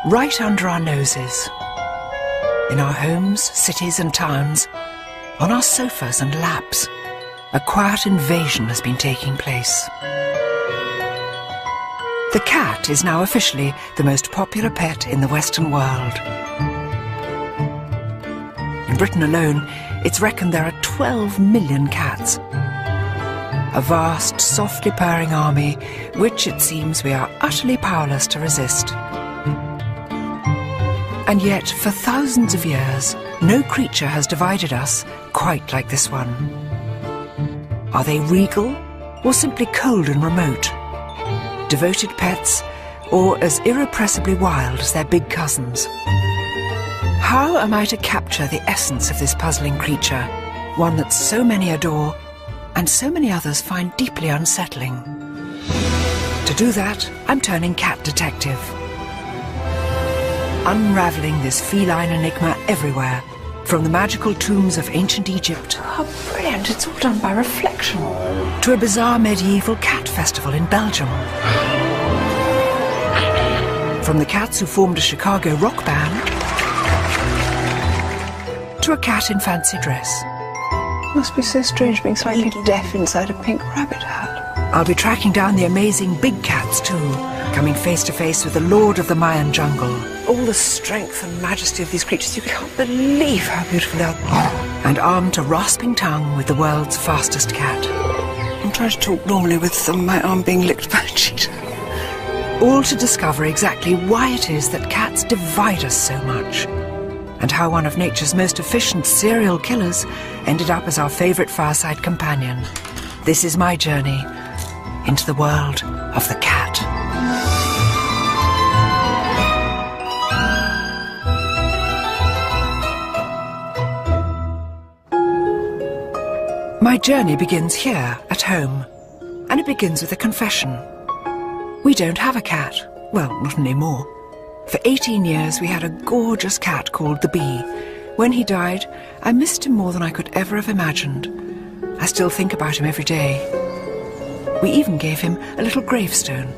right under our noses. In our homes, cities and towns, on our sofas and laps, a quiet invasion has been taking place. The cat is now officially the most popular pet in the Western world. In Britain alone, it's reckoned there are 12 million cats. A vast, softly purring army, which it seems we are utterly powerless to resist. And yet, for thousands of years, no creature has divided us quite like this one. Are they regal, or simply cold and remote? Devoted pets, or as irrepressibly wild as their big cousins? How am I to capture the essence of this puzzling creature, one that so many adore and so many others find deeply unsettling? To do that, I'm turning cat detective. Unravelling this feline enigma everywhere, from the magical tombs of ancient Egypt. How brilliant, it's all done by reflection. To a bizarre medieval cat festival in Belgium. From the cats who formed a Chicago rock band to a cat in fancy dress. Must be so strange being slightly deaf inside a pink rabbit hat. I'll be tracking down the amazing big cats too, coming face to face with the lord of the Mayan jungle. All the strength and majesty of these creatures, you can't believe how beautiful they are. And armed to rasping tongue with the world's fastest cat. I'm trying to talk normally with my arm being licked by a cheetah. All to discover exactly why it is that cats divide us so much, and how one of nature's most efficient serial killers ended up as our favourite fireside companion. This is my journey into the world of the cat. My journey begins here, at home, and it begins with a confession. We don't have a cat. Well, not anymore. For 18 years we had a gorgeous cat called the Bee. When he died, I missed him more than I could ever have imagined. I still think about him every day. We even gave him a little gravestone.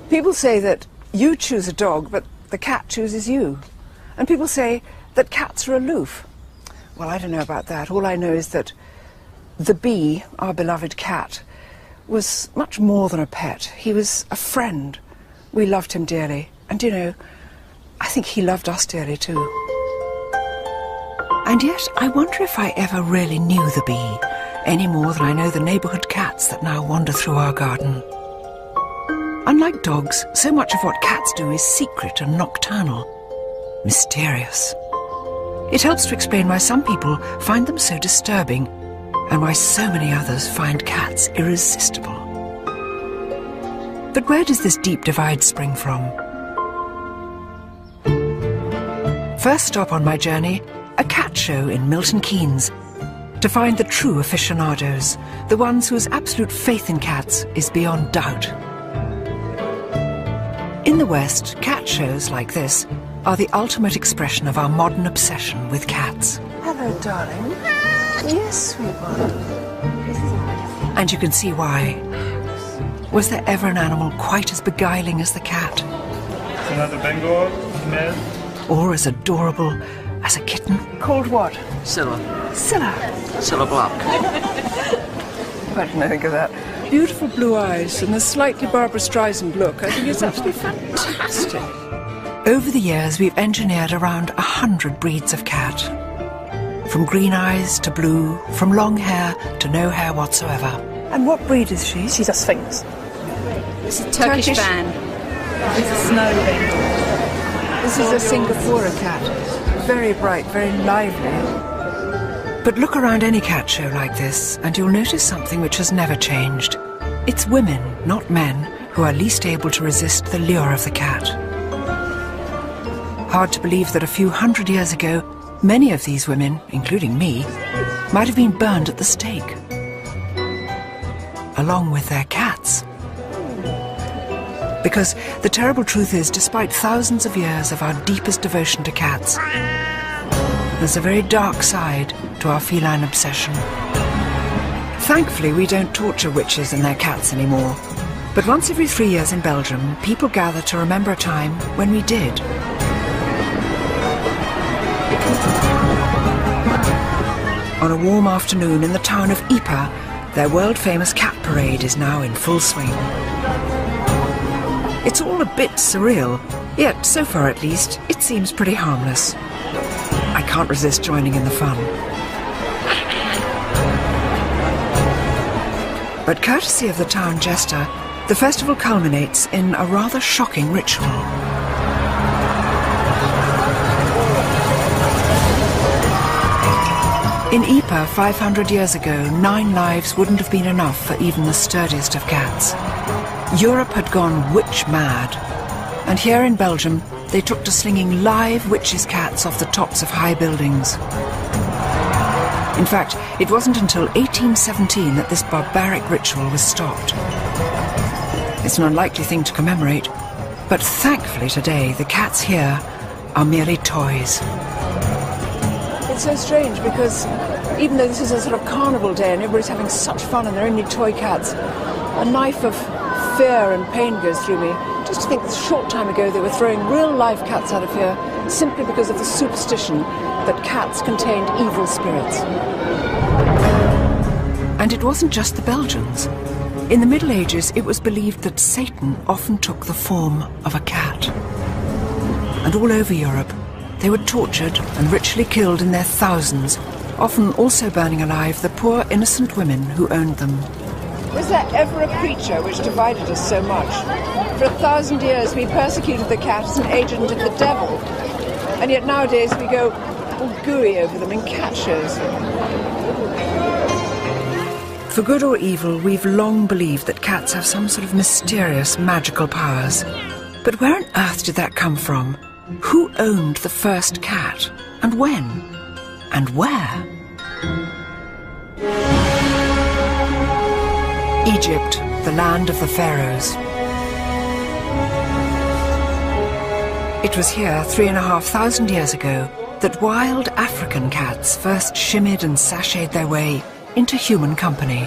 People say that you choose a dog, but the cat chooses you. And people say that cats are aloof. Well, I don't know about that. All I know is that the Bee, our beloved cat, was much more than a pet. He was a friend. We loved him dearly. And, you know, I think he loved us dearly too. And yet, I wonder if I ever really knew the Bee, any more than I know the neighbourhood cats that now wander through our garden. Unlike dogs, so much of what cats do is secret and nocturnal, mysterious. It helps to explain why some people find them so disturbing, and why so many others find cats irresistible. But where does this deep divide spring from? First stop on my journey, a cat show in Milton Keynes, to find the true aficionados, the ones whose absolute faith in cats is beyond doubt. In the West, cat shows like this are the ultimate expression of our modern obsession with cats. Hello, darling. Yes, sweetheart. And you can see why. Was there ever an animal quite as beguiling as the cat? Another Bengal female. Or as adorable as a kitten? Called what? Scylla. Scylla. Scylla Black. I didn't think of that. Beautiful blue eyes and a slightly Barbara Streisand look. I think it's absolutely fantastic. Over the years, we've engineered around 100 breeds of cat. From green eyes to blue, from long hair to no hair whatsoever. And what breed is she? She's a Sphinx. It's a Turkish fan. It's a snow Bengal. This is a Singapore cat. Very bright, very lively. But look around any cat show like this, and you'll notice something which has never changed. It's women, not men, who are least able to resist the lure of the cat. Hard to believe that a few hundred years ago, many of these women, including me, might have been burned at the stake, along with their cats. Because the terrible truth is, despite thousands of years of our deepest devotion to cats, there's a very dark side to our feline obsession. Thankfully, we don't torture witches and their cats anymore. But once every 3 years in Belgium, people gather to remember a time when we did. On a warm afternoon in the town of Ypres, their world-famous cat parade is now in full swing. It's all a bit surreal, yet so far at least, it seems pretty harmless. I can't resist joining in the fun. But courtesy of the town jester, the festival culminates in a rather shocking ritual. In Ypres 500 years ago, 9 lives wouldn't have been enough for even the sturdiest of cats. Europe had gone witch mad, and here in Belgium they took to slinging live witches' cats off the tops of high buildings. In fact, it wasn't until 1817 that this barbaric ritual was stopped. It's an unlikely thing to commemorate, but thankfully today the cats here are merely toys. It's so strange because even though this is a sort of carnival day and everybody's having such fun and they're only toy cats, a knife of fear and pain goes through me. Just to think that a short time ago they were throwing real live cats out of here simply because of the superstition that cats contained evil spirits. And it wasn't just the Belgians. In the Middle Ages, it was believed that Satan often took the form of a cat. And all over Europe, they were tortured and ritually killed in their thousands, often also burning alive the poor innocent women who owned them. Was there ever a creature which divided us so much? For 1,000 years we persecuted the cat as an agent of the devil, and yet nowadays we go all gooey over them in cat shows. For good or evil, we've long believed that cats have some sort of mysterious magical powers. But where on earth did that come from? Who owned the first cat? And when? And where? Egypt, the land of the pharaohs. It was here 3,500 years ago that wild African cats first shimmied and sashayed their way into human company.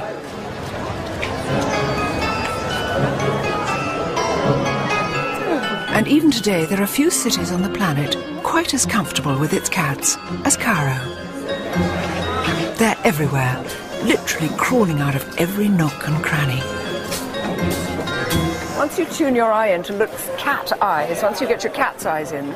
And even today there are few cities on the planet quite as comfortable with its cats as Cairo. They're everywhere, literally crawling out of every nook and cranny. Once you tune your eye into cat eyes, once you get your cat's eyes in,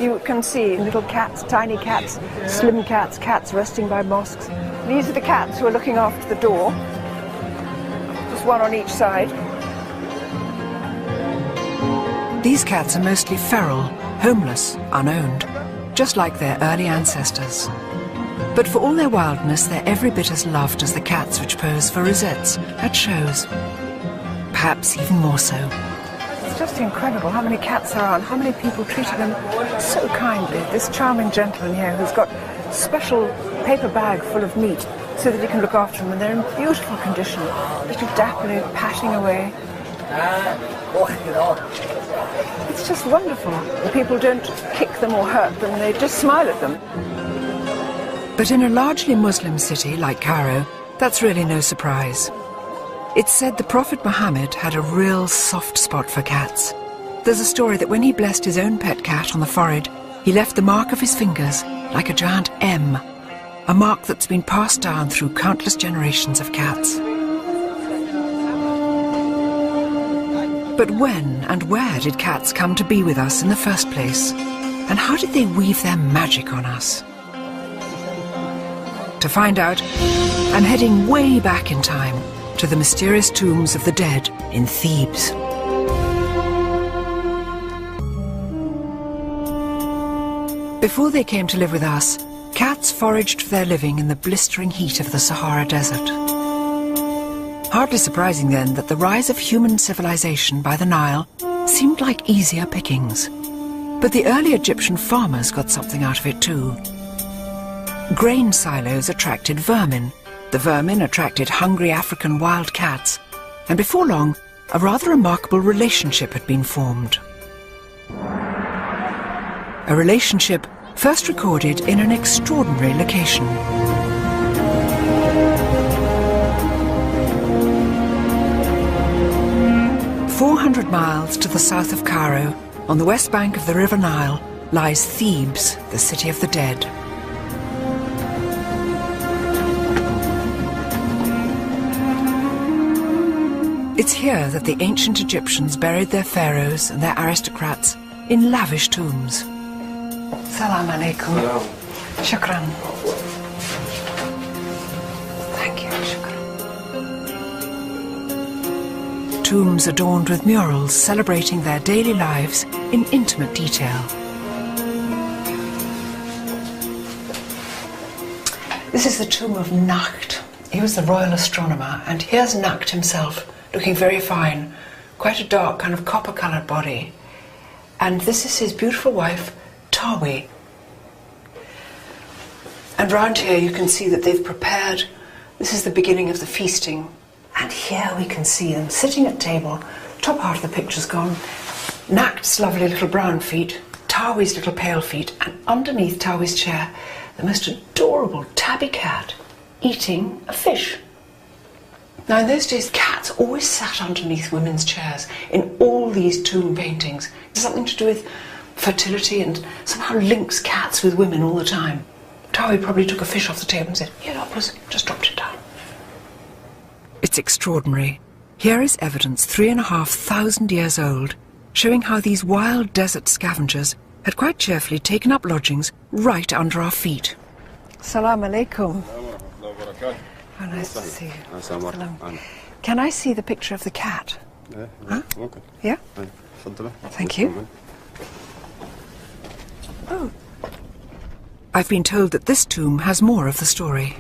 you can see little cats, tiny cats, slim cats, cats resting by mosques. These are the cats who are looking after the door, just one on each side. These cats are mostly feral, homeless, unowned, just like their early ancestors. But for all their wildness, they're every bit as loved as the cats which pose for rosettes at shows. Perhaps even more so. It's just incredible how many cats there are and how many people treated them so kindly. This charming gentleman here who's got a special paper bag full of meat so that he can look after them, and they're in beautiful condition, little dapperly patting away. It's just wonderful. The people don't kick them or hurt them, they just smile at them. But in a largely Muslim city like Cairo, that's really no surprise. It's said the Prophet Muhammad had a real soft spot for cats. There's a story that when he blessed his own pet cat on the forehead, he left the mark of his fingers like a giant M, a mark that's been passed down through countless generations of cats. But when and where did cats come to be with us in the first place? And how did they weave their magic on us? To find out, I'm heading way back in time to the mysterious tombs of the dead in Thebes. Before they came to live with us, cats foraged for their living in the blistering heat of the Sahara Desert. Hardly surprising then that the rise of human civilization by the Nile seemed like easier pickings. But the early Egyptian farmers got something out of it too. Grain silos attracted vermin. The vermin attracted hungry African wild cats. And before long, a rather remarkable relationship had been formed. A relationship first recorded in an extraordinary location. 400 miles to the south of Cairo, on the west bank of the River Nile, lies Thebes, the city of the dead. It's here that the ancient Egyptians buried their pharaohs and their aristocrats in lavish tombs. Salam alaikum. Shukran. Thank you, shukran. Tombs adorned with murals celebrating their daily lives in intimate detail. This is the tomb of Nakht. He was the royal astronomer, and here's Nakht himself, looking very fine, quite a dark kind of copper-coloured body. And this is his beautiful wife, Tawi. And round here you can see that they've prepared, this is the beginning of the feasting. And here we can see them sitting at table, top part of the picture's gone, Nakht's lovely little brown feet, Tawi's little pale feet, and underneath Tawi's chair, the most adorable tabby cat eating a fish. Now in those days, cats always sat underneath women's chairs in all these tomb paintings. It's something to do with fertility and somehow links cats with women all the time. Tawi probably took a fish off the table and said, "Here, Oppers," just dropped it down. It's extraordinary. Here is evidence 3,500 years old, showing how these wild desert scavengers had quite cheerfully taken up lodgings right under our feet. Salam alaikum. Oh, nice to see you. Salam. Can I see the picture of the cat? Huh? Okay. Yeah? Thank you. Oh. I've been told that this tomb has more of the story.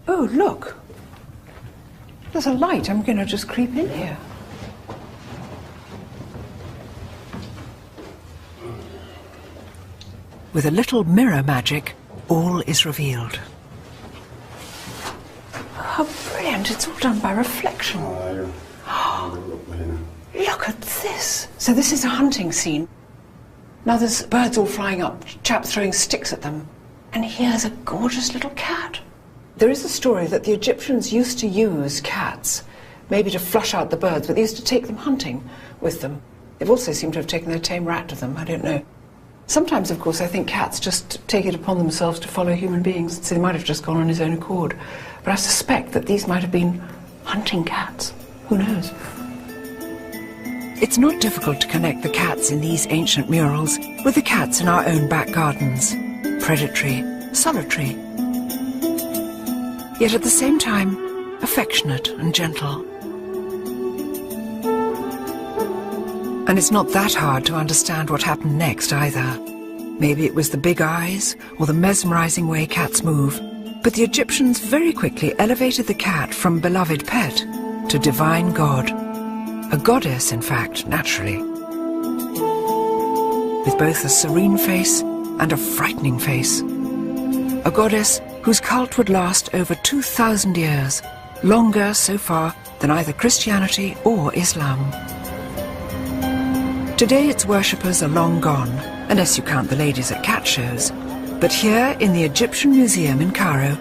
Oh, look. There's a light. I'm going to just creep in here. With a little mirror magic, all is revealed. How brilliant. It's all done by reflection. Look at this. So this is a hunting scene. Now there's birds all flying up, chaps throwing sticks at them. And here's a gorgeous little cat. There is a story that the Egyptians used to use cats, maybe to flush out the birds, but they used to take them hunting with them. They've also seemed to have taken their tame rat with them, I don't know. Sometimes, of course, I think cats just take it upon themselves to follow human beings, so they might have just gone on his own accord. But I suspect that these might have been hunting cats. Who knows? It's not difficult to connect the cats in these ancient murals with the cats in our own back gardens. Predatory, solitary, yet at the same time affectionate and gentle. And it's not that hard to understand what happened next either. Maybe it was the big eyes or the mesmerizing way cats move, but the Egyptians very quickly elevated the cat from beloved pet to divine god. A goddess, in fact, naturally. With both a serene face and a frightening face. A goddess whose cult would last over 2,000 years, longer so far than either Christianity or Islam. Today its worshippers are long gone, unless you count the ladies at cat shows. But here in the Egyptian Museum in Cairo,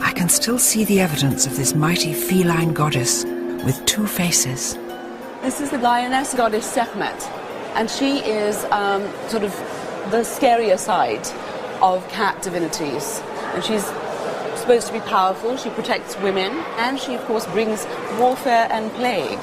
I can still see the evidence of this mighty feline goddess with two faces. This is the lioness goddess Sekhmet, and she is sort of the scarier side of cat divinities. And she's supposed to be powerful, she protects women, and she of course brings warfare and plague,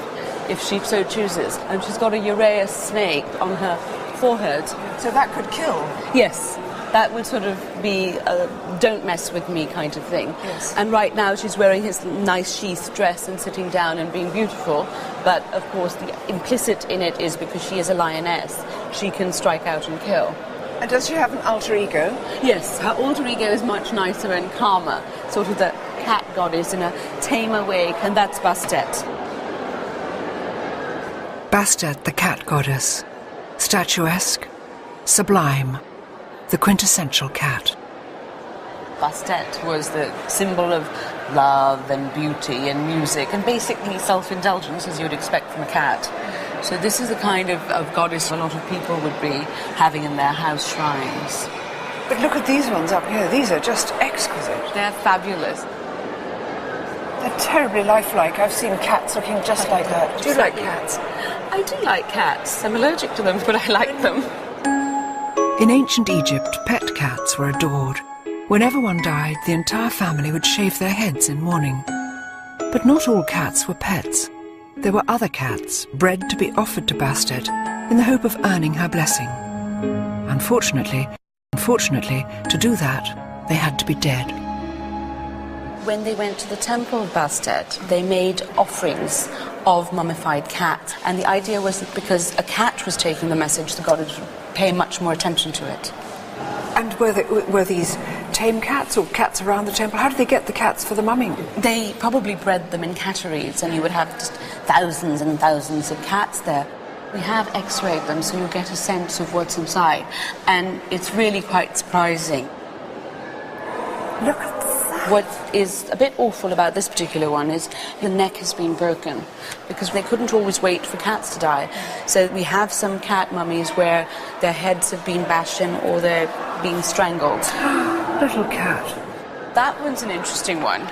if she so chooses. And she's got a Uraeus snake on her forehead. So that could kill? Yes, that would sort of be a don't mess with me kind of thing. Yes. And right now she's wearing his nice sheath dress and sitting down and being beautiful, but of course the implicit in it is because she is a lioness, she can strike out and kill. And does she have an alter ego? Yes, her alter ego is much nicer and calmer, sort of the cat goddess in a tamer way, and that's Bastet. Bastet, the cat goddess. Statuesque, sublime, the quintessential cat. Bastet was the symbol of love and beauty and music and basically self-indulgence, as you would expect from a cat. So this is the kind of goddess a lot of people would be having in their house shrines. But look at these ones up here. These are just exquisite. They're fabulous. They're terribly lifelike. I've seen cats looking just like that. Do you like cats? I do like cats. I'm allergic to them, but I like them. In ancient Egypt, pet cats were adored. Whenever one died, the entire family would shave their heads in mourning. But not all cats were pets. There were other cats, bred to be offered to Bastet in the hope of earning her blessing. Unfortunately, to do that, they had to be dead. When they went to the temple of Bastet, they made offerings of mummified cats. And the idea was that because a cat was taking the message, the god would pay much more attention to it. And were these tame cats or cats around the temple? How did they get the cats for the mumming? They probably bred them in catteries, and you would have just thousands and thousands of cats there. We have x-rayed them, so you get a sense of what's inside. And it's really quite surprising. Look at that. What is a bit awful about this particular one is the neck has been broken because they couldn't always wait for cats to die. So we have some cat mummies where their heads have been bashed in or they're being strangled. Little cat. That one's an interesting one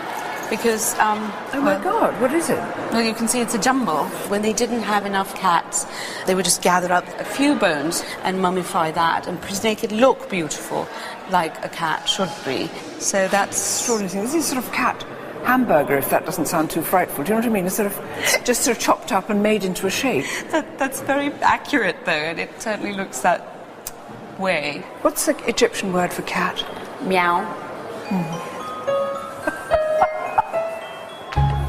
because... oh my God, what is it? Well, you can see it's a jumble. When they didn't have enough cats, they would just gather up a few bones and mummify that and make it look beautiful, like a cat should be. So that's... Extraordinary thing. This is sort of cat hamburger, if that doesn't sound too frightful. Do you know what I mean? It's sort of just sort of chopped up and made into a shape. That's very accurate, though, and it certainly looks that way. What's the Egyptian word for cat? Meow.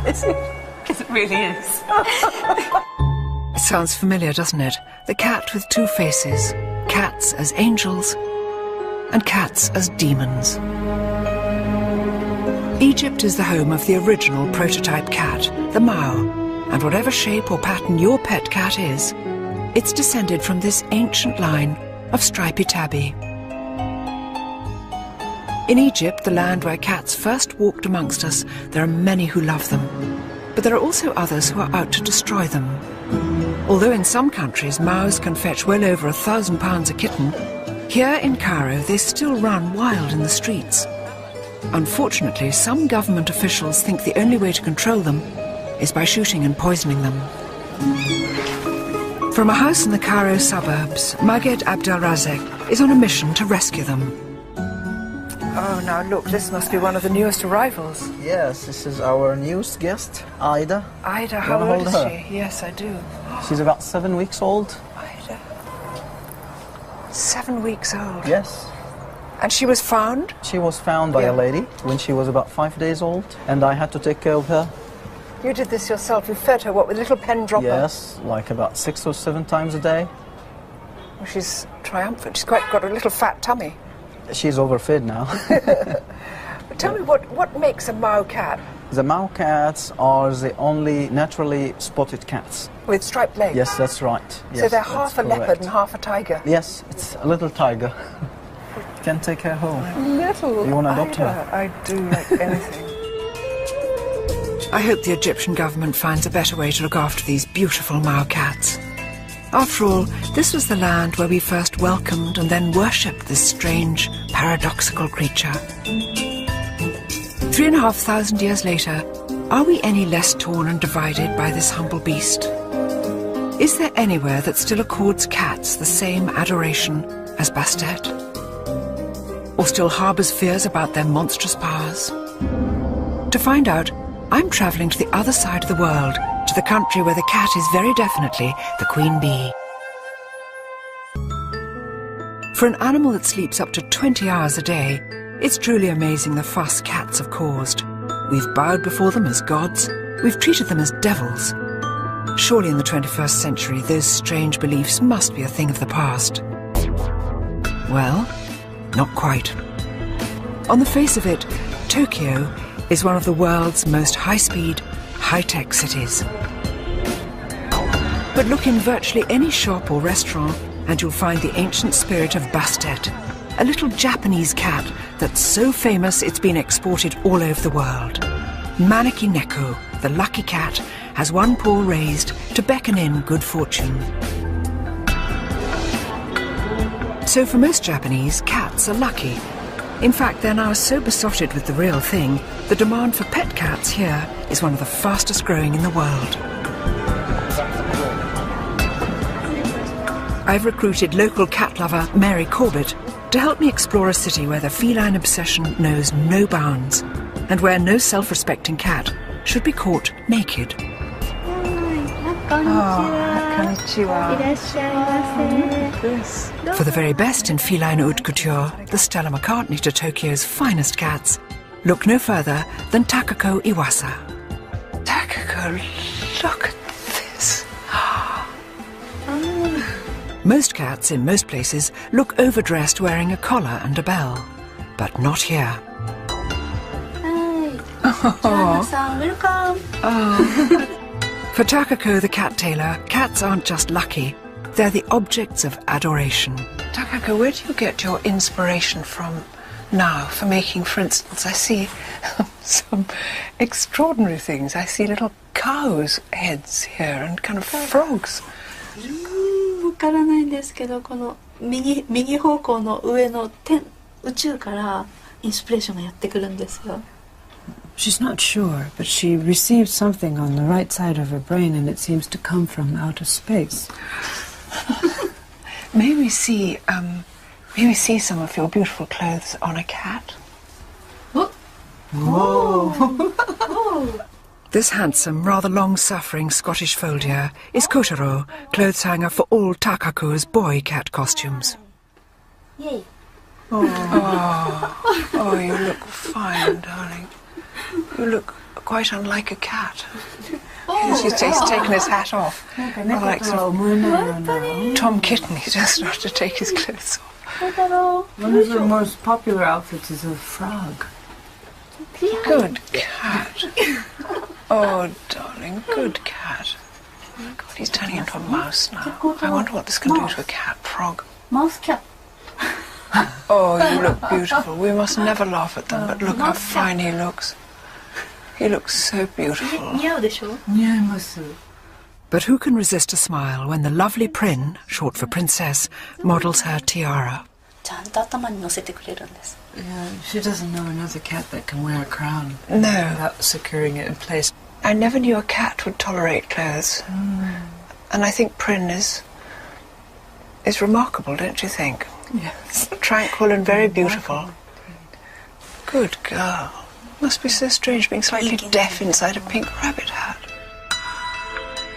Is it? Because it really is. It sounds familiar, doesn't it? The cat with two faces. Cats as angels and cats as demons. Egypt is the home of the original prototype cat, the Mao, and whatever shape or pattern your pet cat is, it's descended from this ancient line of stripy tabby. In Egypt, the land where cats first walked amongst us, there are many who love them, but there are also others who are out to destroy them. Although in some countries Maos can fetch well over £1,000 a kitten, here in Cairo they still run wild in the streets. Unfortunately, some government officials think the only way to control them is by shooting and poisoning them. From a house in the Cairo suburbs, Maged Abdelrazek is on a mission to rescue them. Oh, now look, this must be one of the newest arrivals. Yes, this is our newest guest, Ida. Ida, how old is she? Yes, I do. She's about 7 weeks old. Ida. 7 weeks old? Yes. And she was found? She was found by a lady when she was about 5 days old, and I had to take care of her. You did this yourself? You fed her, what, with a little pen dropper? Yes, like about 6 or 7 times a day. Well, she's triumphant. She's quite got a little fat tummy. She's overfed now. But tell me, what makes a Mao cat? The Mao cats are the only naturally spotted cats. With striped legs? Yes, that's right. Yes, so they're half a leopard and half a tiger? Yes, it's a little tiger. You can take her home. Little You want to adopt Ida. her? I do, like anything. I hope the Egyptian government finds a better way to look after these beautiful Mao cats. After all, this was the land where we first welcomed and then worshipped this strange, paradoxical creature. 3,500 years later, are we any less torn and divided by this humble beast? Is there anywhere that still accords cats the same adoration as Bastet? Or still harbours fears about their monstrous powers? To find out, I'm travelling to the other side of the world, to the country where the cat is very definitely the queen bee. For an animal that sleeps up to 20 hours a day, it's truly amazing the fuss cats have caused. We've bowed before them as gods, we've treated them as devils. Surely in the 21st century, those strange beliefs must be a thing of the past. Well, not quite. On the face of it, Tokyo is one of the world's most high-speed, high-tech cities. But look in virtually any shop or restaurant and you'll find the ancient spirit of Bastet, a little Japanese cat that's so famous it's been exported all over the world. Maneki Neko, the lucky cat, has one paw raised to beckon in good fortune. So for most Japanese, cats are lucky. In fact, they're now so besotted with the real thing, the demand for pet cats here is one of the fastest growing in the world. I've recruited local cat lover Mary Corbett to help me explore a city where the feline obsession knows no bounds and where no self-respecting cat should be caught naked. For the very best in feline haute couture, the Stella McCartney to Tokyo's finest cats, look no further than Takako Iwasa. Takako, look at this. Most cats in most places look overdressed wearing a collar and a bell, but not here. welcome. For Takako the cat tailor, cats aren't just lucky, they're the objects of adoration. Takako, where do you get your inspiration from now for making, for instance, I see some extraordinary things. I see little cows' heads here and kind of frogs. わからないんですけど、この右方向の上の宇宙からインスピレーションがやってくるんですよ。 She's not sure, but she received something on the right side of her brain and it seems to come from outer space. May we see some of your beautiful clothes on a cat? This handsome, rather long-suffering Scottish foldier is Kotaro, clothes hanger for all Takako's boy cat costumes. Yay. Oh, you look fine, darling. You look quite unlike a cat. He's taken his hat off. Rather like some Tom Kitten. He just started to take his clothes off. One of her most popular outfits is a frog. Good cat. Oh, darling, good cat. God, he's turning into a mouse now. I wonder what this can do to a cat. Frog. Mouse cat. Oh, you look beautiful. We must never laugh at them, but look how fine he looks. He looks so beautiful. 似合うでしょ? But who can resist a smile when the lovely Prin, short for princess, models her tiara? ちゃんと頭に乗せてくれるんです。 Yeah, she doesn't know another cat that can wear a crown No. without securing it in place. I never knew a cat would tolerate clothes. And I think Prin is remarkable, don't you think? Yes. Tranquil and very beautiful. Good girl. Must be so strange being slightly deaf inside a pink rabbit hat.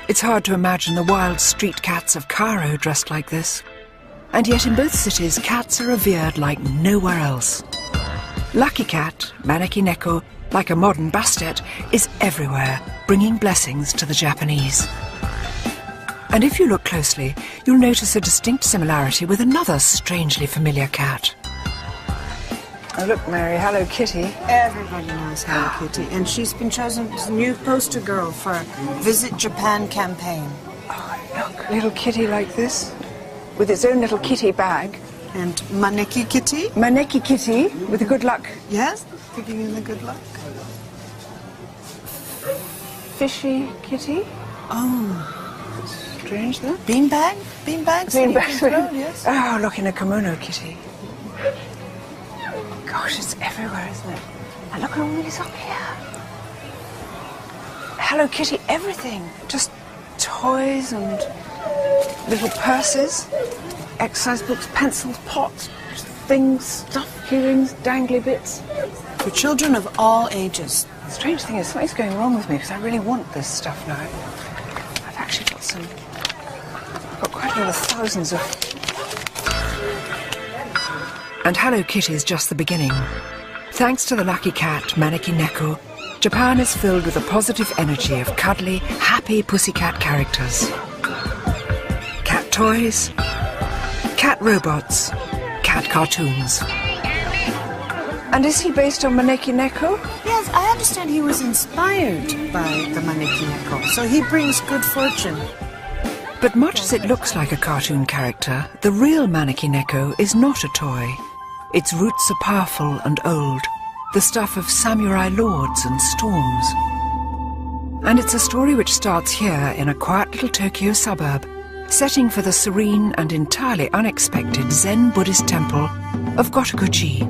It's hard to imagine the wild street cats of Cairo dressed like this. And yet in both cities, cats are revered like nowhere else. Lucky Cat, Maneki Neko, like a modern Bastet, is everywhere, bringing blessings to the Japanese. And if you look closely, you'll notice a distinct similarity with another strangely familiar cat. Oh, look, Mary, Hello Kitty. Everybody knows Hello Kitty, and she's been chosen as the new poster girl for Visit Japan campaign. Oh, look, little kitty like this, with its own little kitty bag. And Maneki Kitty? Maneki Kitty, with the good luck. Yes, giving you the good luck. Fishy Kitty. Oh. Strange, though. Beanbag? Beanbags? Beanbag. Yes. Oh, look, in a kimono kitty. Gosh, it's everywhere, isn't it? And look at all these up here. Hello Kitty, everything. Just toys and little purses, exercise books, pencils, pots, things, stuff, earrings, dangly bits. For children of all ages. The strange thing is, something's going wrong with me because I really want this stuff now. I've actually got quite a lot of thousands of... And Hello Kitty's just the beginning. Thanks to the Lucky Cat, Maneki Neko, Japan is filled with the positive energy of cuddly, happy pussycat characters. Cat toys, cat robots, cat cartoons. And is he based on Maneki Neko? Yes, I understand he was inspired by the Maneki Neko, so he brings good fortune. But much as it looks like a cartoon character, the real Maneki Neko is not a toy. Its roots are powerful and old, the stuff of samurai lords and storms. And it's a story which starts here in a quiet little Tokyo suburb, setting for the serene and entirely unexpected Zen Buddhist temple of Gotokuji.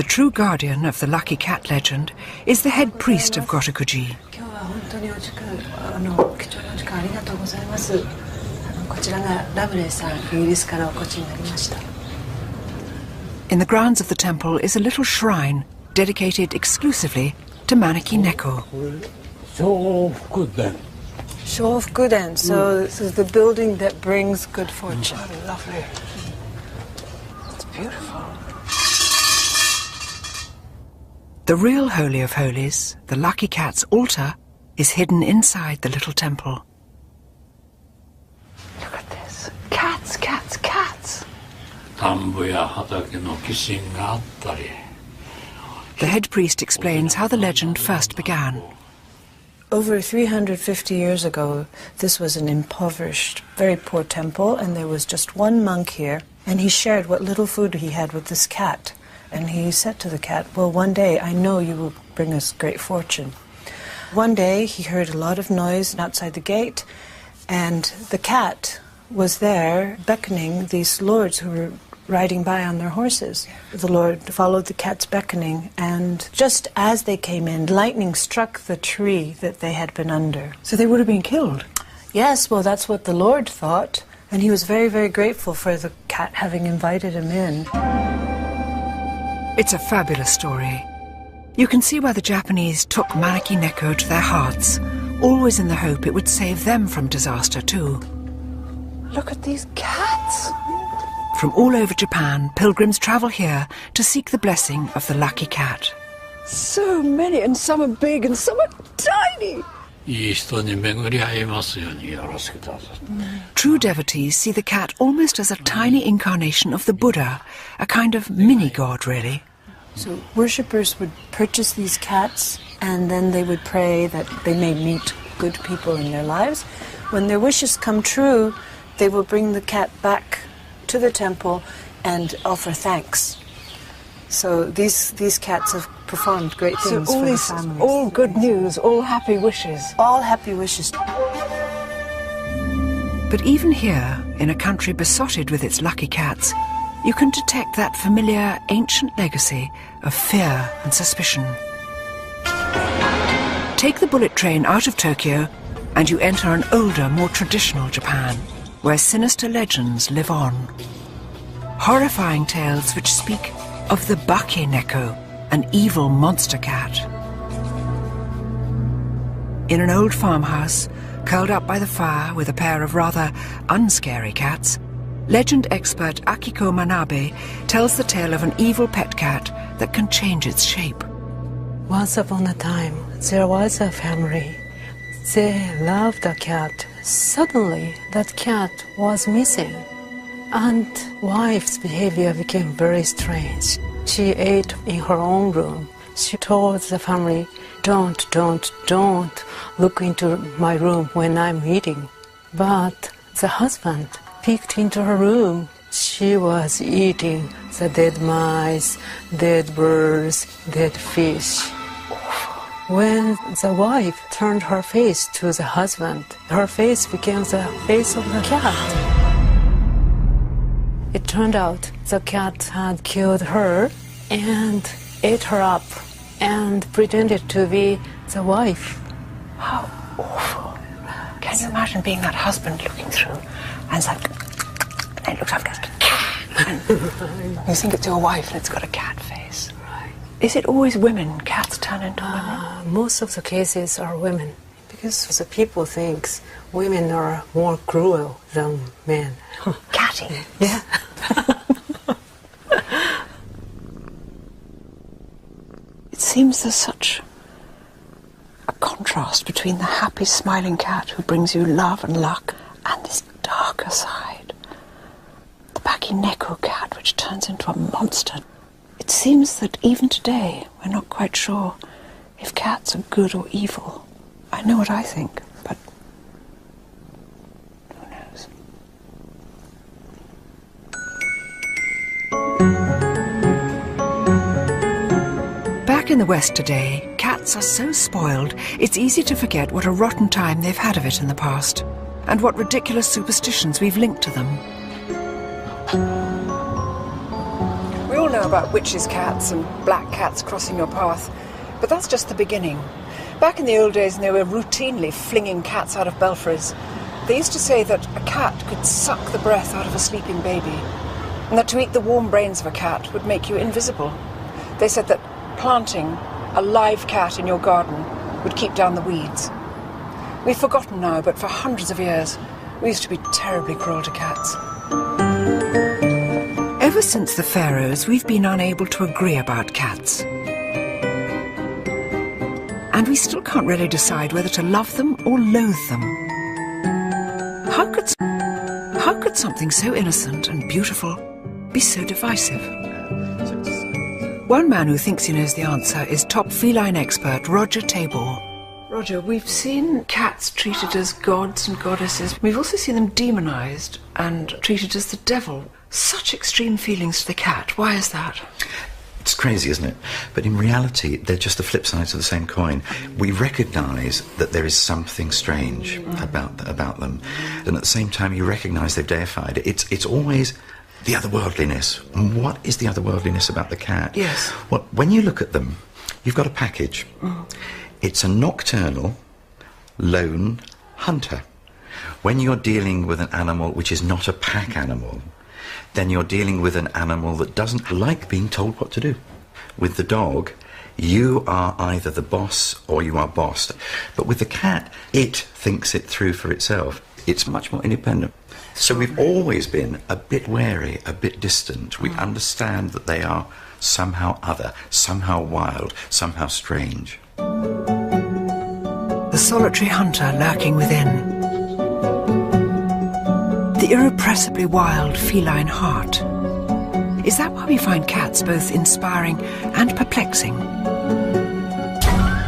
The true guardian of the lucky cat legend is the head priest of Gotokuji. In the grounds of the temple is a little shrine dedicated exclusively to Maneki Neko. Shofuguden, so this is the building that brings good fortune. Oh, lovely. It's beautiful. The real Holy of Holies, the Lucky Cat's altar, is hidden inside the little temple. Look at this. Cats, cats, cats. The head priest explains how the legend first began. Over 350 years ago, this was an impoverished, very poor temple, and there was just one monk here, and he shared what little food he had with this cat. And he said to the cat, well, one day I know you will bring us great fortune. One day he heard a lot of noise outside the gate, and the cat was there beckoning these lords who were riding by on their horses. The Lord followed the cat's beckoning, and just as they came in, lightning struck the tree that they had been under. So they would have been killed? Yes, well, that's what the Lord thought, and he was very, very grateful for the cat having invited him in. It's a fabulous story. You can see why the Japanese took Maneki Neko to their hearts, always in the hope it would save them from disaster too. Look at these cats. From all over Japan, pilgrims travel here to seek the blessing of the lucky cat. So many, and some are big and some are tiny. True devotees see the cat almost as a tiny incarnation of the Buddha, a kind of mini-god, really. So worshippers would purchase these cats, and then they would pray that they may meet good people in their lives. When their wishes come true, they will bring the cat back to the temple and offer thanks. So these cats have performed great things So all for the this, families. all good news, all happy wishes. All happy wishes. But even here, in a country besotted with its lucky cats, you can detect that familiar ancient legacy of fear and suspicion. Take the bullet train out of Tokyo and you enter an older, more traditional Japan, where sinister legends live on. Horrifying tales which speak of the Bake Neko, an evil monster cat. In an old farmhouse, curled up by the fire with a pair of rather unscary cats, legend expert Akiko Manabe tells the tale of an evil pet cat that can change its shape. Once upon a time, there was a family. They loved a cat. Suddenly, that cat was missing, and wife's behavior became very strange. She ate in her own room. She told the family, don't look into my room when I'm eating. But the husband peeked into her room. She was eating the dead mice, dead birds, dead fish. When the wife turned her face to the husband, her face became the face of the cat. It turned out the cat had killed her and ate her up and pretended to be the wife. How awful. Can you imagine being that husband looking through and it's like, and it looks like a cat. And you think it's your wife and it's got a cat face. Right. Is it always women? Cats turn into women? Most of the cases are women because the people think women are more cruel than men. Catty. Yeah. It seems there's such a contrast between the happy, smiling cat who brings you love and luck and this darker side. The Bake Neko cat, which turns into a monster. It seems that even today, we're not quite sure if cats are good or evil. I know what I think, but who knows? Back in the West today, cats are so spoiled, it's easy to forget what a rotten time they've had of it in the past, and what ridiculous superstitions we've linked to them. We all know about witches' cats and black cats crossing your path, but that's just the beginning. Back in the old days, they were routinely flinging cats out of belfries. They used to say that a cat could suck the breath out of a sleeping baby, and that to eat the warm brains of a cat would make you invisible. They said that planting a live cat in your garden would keep down the weeds. We've forgotten now, but for hundreds of years, we used to be terribly cruel to cats. Ever since the pharaohs, we've been unable to agree about cats. And we still can't really decide whether to love them or loathe them. How could something so innocent and beautiful be so divisive? One man who thinks he knows the answer is top feline expert Roger Tabor. Roger, we've seen cats treated as gods and goddesses. We've also seen them demonised and treated as the devil. Such extreme feelings to the cat. Why is that? It's crazy, isn't it? But in reality, they're just the flip sides of the same coin. We recognise that there is something strange about them, and at the same time, you recognise they've deified it. It's always the otherworldliness. And what is the otherworldliness about the cat? Yes. Well, when you look at them, you've got a package. It's a nocturnal, lone hunter. When you're dealing with an animal which is not a pack animal, then you're dealing with an animal that doesn't like being told what to do. With the dog, you are either the boss or you are bossed. But with the cat, it thinks it through for itself. It's much more independent. So we've always been a bit wary, a bit distant. We understand that they are somehow other, somehow wild, somehow strange. The solitary hunter lurking within. The irrepressibly wild feline heart. Is that why we find cats both inspiring and perplexing?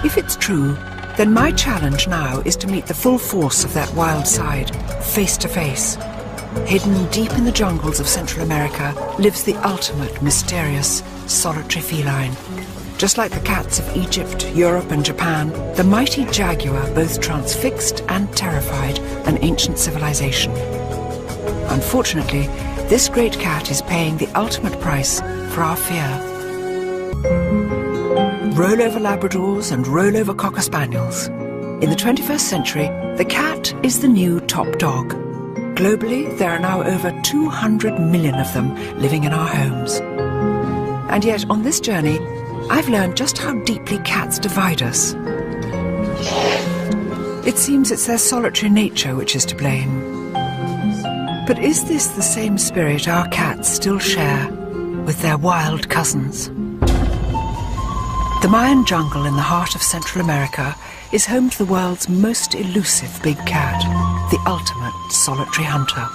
If it's true, then my challenge now is to meet the full force of that wild side, face to face. Hidden deep in the jungles of Central America lives the ultimate mysterious solitary feline. Just like the cats of Egypt, Europe and Japan, the mighty jaguar both transfixed and terrified an ancient civilization. Unfortunately, this great cat is paying the ultimate price for our fear. Rollover Labradors and rollover Cocker Spaniels. In the 21st century, the cat is the new top dog. Globally, there are now over 200 million of them living in our homes. And yet, on this journey, I've learned just how deeply cats divide us. It seems it's their solitary nature which is to blame. But is this the same spirit our cats still share with their wild cousins? The Mayan jungle in the heart of Central America is home to the world's most elusive big cat, the ultimate solitary hunter.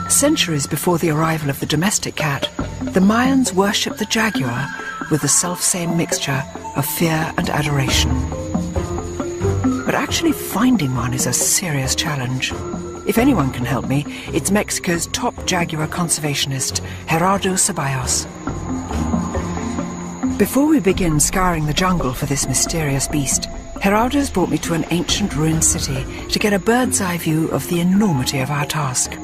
Centuries before the arrival of the domestic cat, the Mayans worshipped the jaguar with the self-same mixture of fear and adoration. But actually finding one is a serious challenge. If anyone can help me, it's Mexico's top jaguar conservationist, Gerardo Ceballos. Before we begin scouring the jungle for this mysterious beast, Gerardo's brought me to an ancient ruined city to get a bird's eye view of the enormity of our task.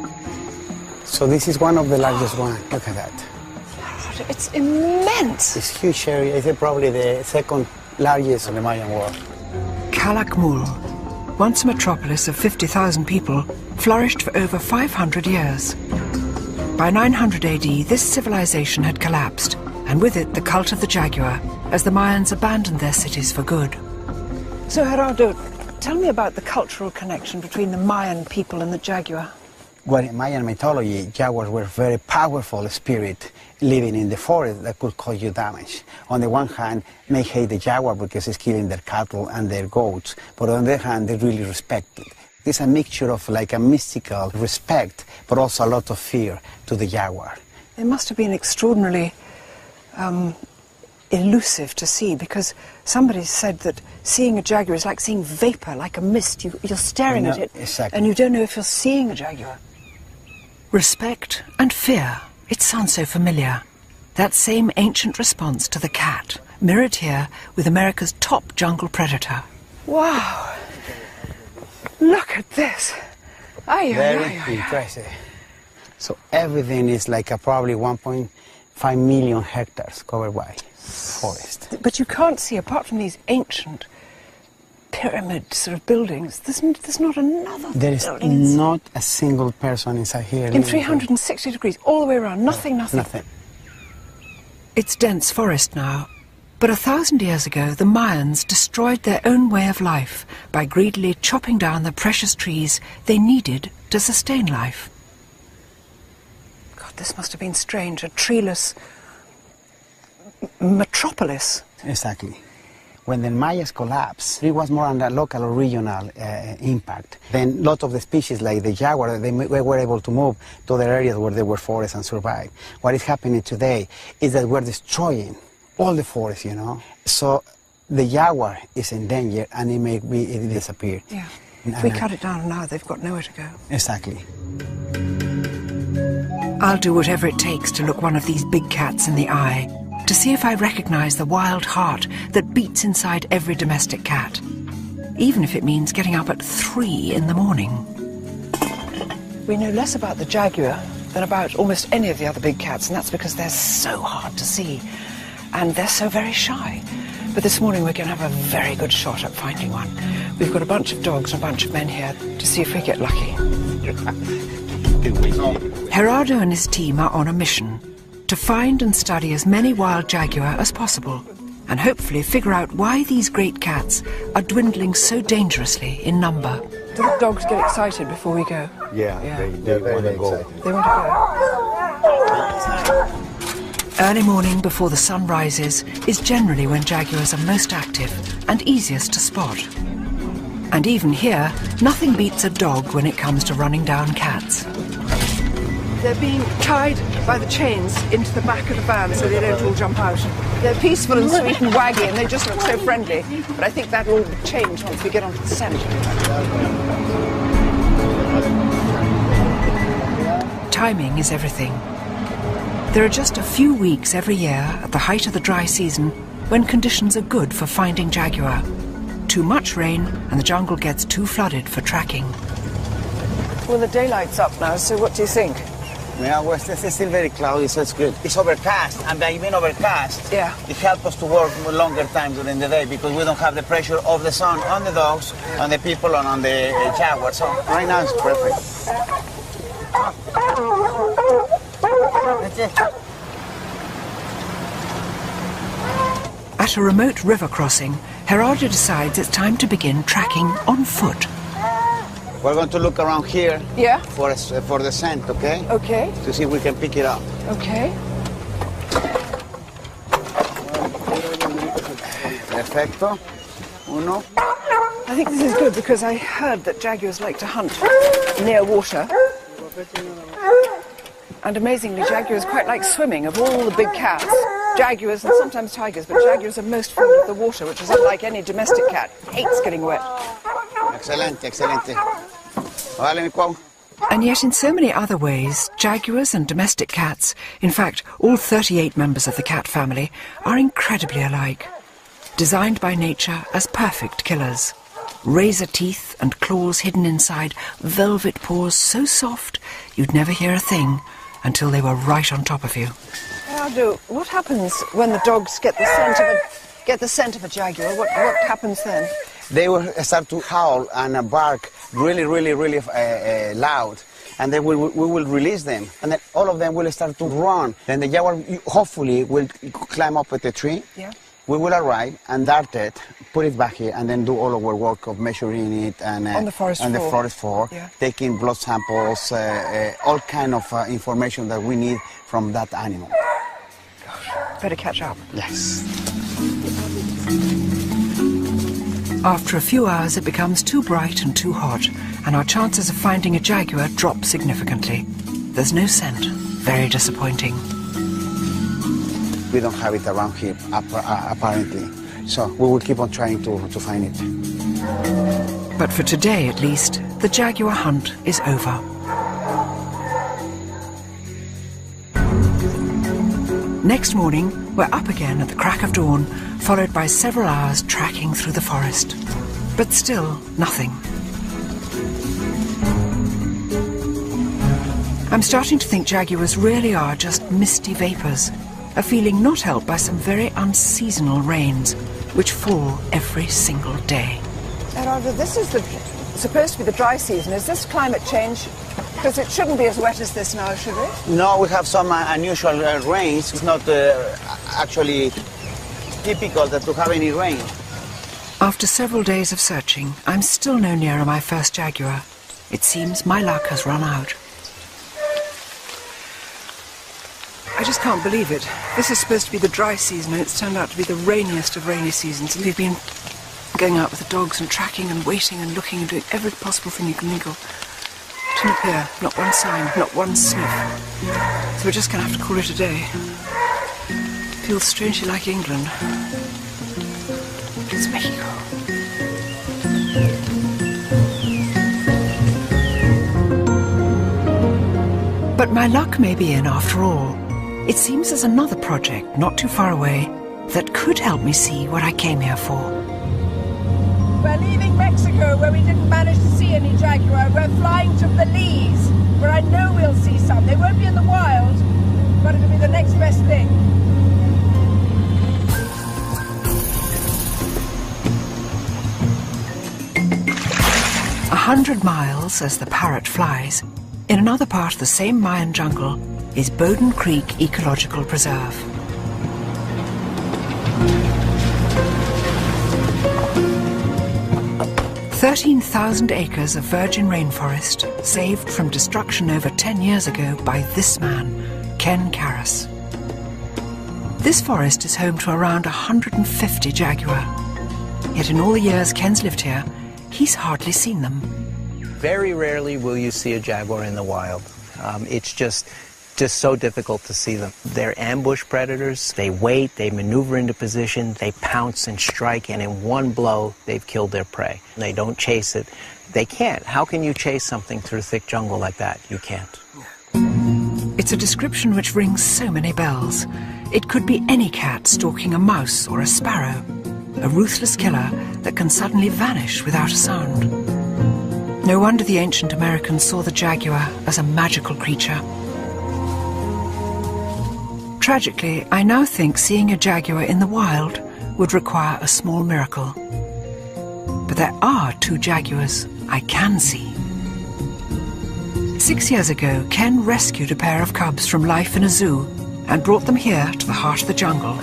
So this is one of the largest ones. Look at that. It's immense. It's huge area. It's probably the second largest in the Mayan world. Calakmul, once a metropolis of 50,000 people, flourished for over 500 years. By 900 AD, this civilization had collapsed, and with it the cult of the jaguar, as the Mayans abandoned their cities for good. So, Gerardo, tell me about the cultural connection between the Mayan people and the jaguar. Well, in Mayan mythology, jaguars were very powerful spirit living in the forest that could cause you damage. On the one hand, may hate the jaguar because it's killing their cattle and their goats, but on the other hand, they really respect it. It's a mixture of like a mystical respect, but also a lot of fear to the jaguar. They must have been extraordinarily elusive to see, because somebody said that seeing a jaguar is like seeing vapor, like a mist. You're staring at it, exactly. And you don't know if you're seeing a jaguar. Respect and fear. It sounds so familiar. That same ancient response to the cat, mirrored here with America's top jungle predator. Wow! Look at this. Very impressive. So everything is like probably 1.5 million hectares covered by forest. But you can't see, apart from these ancient pyramid sort of buildings, there's not another There is building. not a single person inside here. In 360 degrees, all the way around, nothing. Nothing. It's dense forest now, but 1,000 years ago the Mayans destroyed their own way of life by greedily chopping down the precious trees they needed to sustain life. God, this must have been strange, a treeless metropolis. Exactly. When the Mayas collapsed, it was more on a local or regional impact. Then a lot of the species, like the jaguar, they were able to move to other areas where there were forests and survive. What is happening today is that we're destroying all the forests, you know. So the jaguar is in danger and it may disappear. Yeah. If we cut it down now, they've got nowhere to go. Exactly. I'll do whatever it takes to look one of these big cats in the eye, to see if I recognize the wild heart that beats inside every domestic cat, even if it means getting up at 3 in the morning. We know less about the jaguar than about almost any of the other big cats, and that's because they're so hard to see, and they're so very shy. But this morning we're going to have a very good shot at finding one. We've got a bunch of dogs and a bunch of men here to see if we get lucky. Gerardo and his team are on a mission to find and study as many wild jaguar as possible, and hopefully figure out why these great cats are dwindling so dangerously in number. Do the dogs get excited before we go? Yeah. They want to go. They want to go. Early morning before the sun rises is generally when jaguars are most active and easiest to spot. And even here, nothing beats a dog when it comes to running down cats. They're being tied by the chains into the back of the van so they don't all jump out. They're peaceful and sweet and waggy and they just look so friendly. But I think that'll all change once we get onto the scent. Timing is everything. There are just a few weeks every year at the height of the dry season when conditions are good for finding jaguar. Too much rain and the jungle gets too flooded for tracking. Well, the daylight's up now, so what do you think? Yeah, well, it's still very cloudy, so it's good. It's overcast, and by being overcast, yeah, it helps us to work longer time during the day because we don't have the pressure of the sun on the dogs, on the people, and on the jaguar. So right now it's perfect. That's it. At a remote river crossing, Gerardo decides it's time to begin tracking on foot. We're going to look around here, yeah, for the scent, okay? Okay. To see if we can pick it up. Okay. Perfecto. Uno. I think this is good because I heard that jaguars like to hunt near water. And amazingly, jaguars quite like swimming. Of all the big cats, jaguars and sometimes tigers, but jaguars are most fond of the water, which is unlike any domestic cat. Hates getting wet. Excelente, excelente. Vale, mi cuau. And yet in so many other ways, jaguars and domestic cats, in fact all 38 members of the cat family, are incredibly alike. Designed by nature as perfect killers. Razor teeth and claws hidden inside, velvet paws so soft you'd never hear a thing until they were right on top of you. Gerardo, what happens when the dogs get the scent of a jaguar? What happens then? They will start to howl and bark really loud. And then we will release them. And then all of them will start to run. Then the jaguar hopefully will climb up at the tree. Yeah. We will arrive and dart it, put it back here, and then do all our work of measuring it and on the forest floor, yeah, taking blood samples, all kind of information that we need from that animal. Gosh, better catch up. Yes. After a few hours it becomes too bright and too hot, and our chances of finding a jaguar drop significantly. There's no scent. Very disappointing. We don't have it around here, apparently. So we will keep on trying to find it. But for today, at least, the jaguar hunt is over. Next morning, we're up again at the crack of dawn, followed by several hours tracking through the forest. But still, nothing. I'm starting to think jaguars really are just misty vapours, a feeling not helped by some very unseasonal rains, which fall every single day. Gerardo, this is supposed to be the dry season. Is this climate change? Because it shouldn't be as wet as this now, should it? No, we have some unusual rains. It's not actually typical to have any rain. After several days of searching, I'm still no nearer my first jaguar. It seems my luck has run out. I just can't believe it. This is supposed to be the dry season, and it's turned out to be the rainiest of rainy seasons. And we've been going out with the dogs and tracking and waiting and looking and doing every possible thing you can think of. Didn't appear. Not one sign, not one sniff. So we're just going to have to call it a day. Feels strangely like England. It's Mexico. But my luck may be in after all. It seems there's another project not too far away that could help me see what I came here for. We're leaving Mexico, where we didn't manage to see any jaguar. We're flying to Belize, where I know we'll see some. They won't be in the wild, but it'll be the next best thing. A 100 miles as the parrot flies, in another part of the same Mayan jungle, is Bowden Creek Ecological Preserve. "13,000 acres of virgin rainforest saved from destruction over 10 years ago by this man, Ken Karras. This forest is home to around 150 jaguar. Yet in all the years Ken's lived here, he's hardly seen them. Very rarely will you see a jaguar in the wild. It's just so difficult to see them. They're ambush predators. They wait, they maneuver into position, they pounce and strike, and in one blow, they've killed their prey. They don't chase it. They can't. How can you chase something through thick jungle like that? You can't. It's a description which rings so many bells. It could be any cat stalking a mouse or a sparrow, a ruthless killer that can suddenly vanish without a sound. No wonder the ancient Americans saw the jaguar as a magical creature. Tragically, I now think seeing a jaguar in the wild would require a small miracle. But there are 2 jaguars I can see. 6 years ago, Ken rescued a pair of cubs from life in a zoo and brought them here to the heart of the jungle.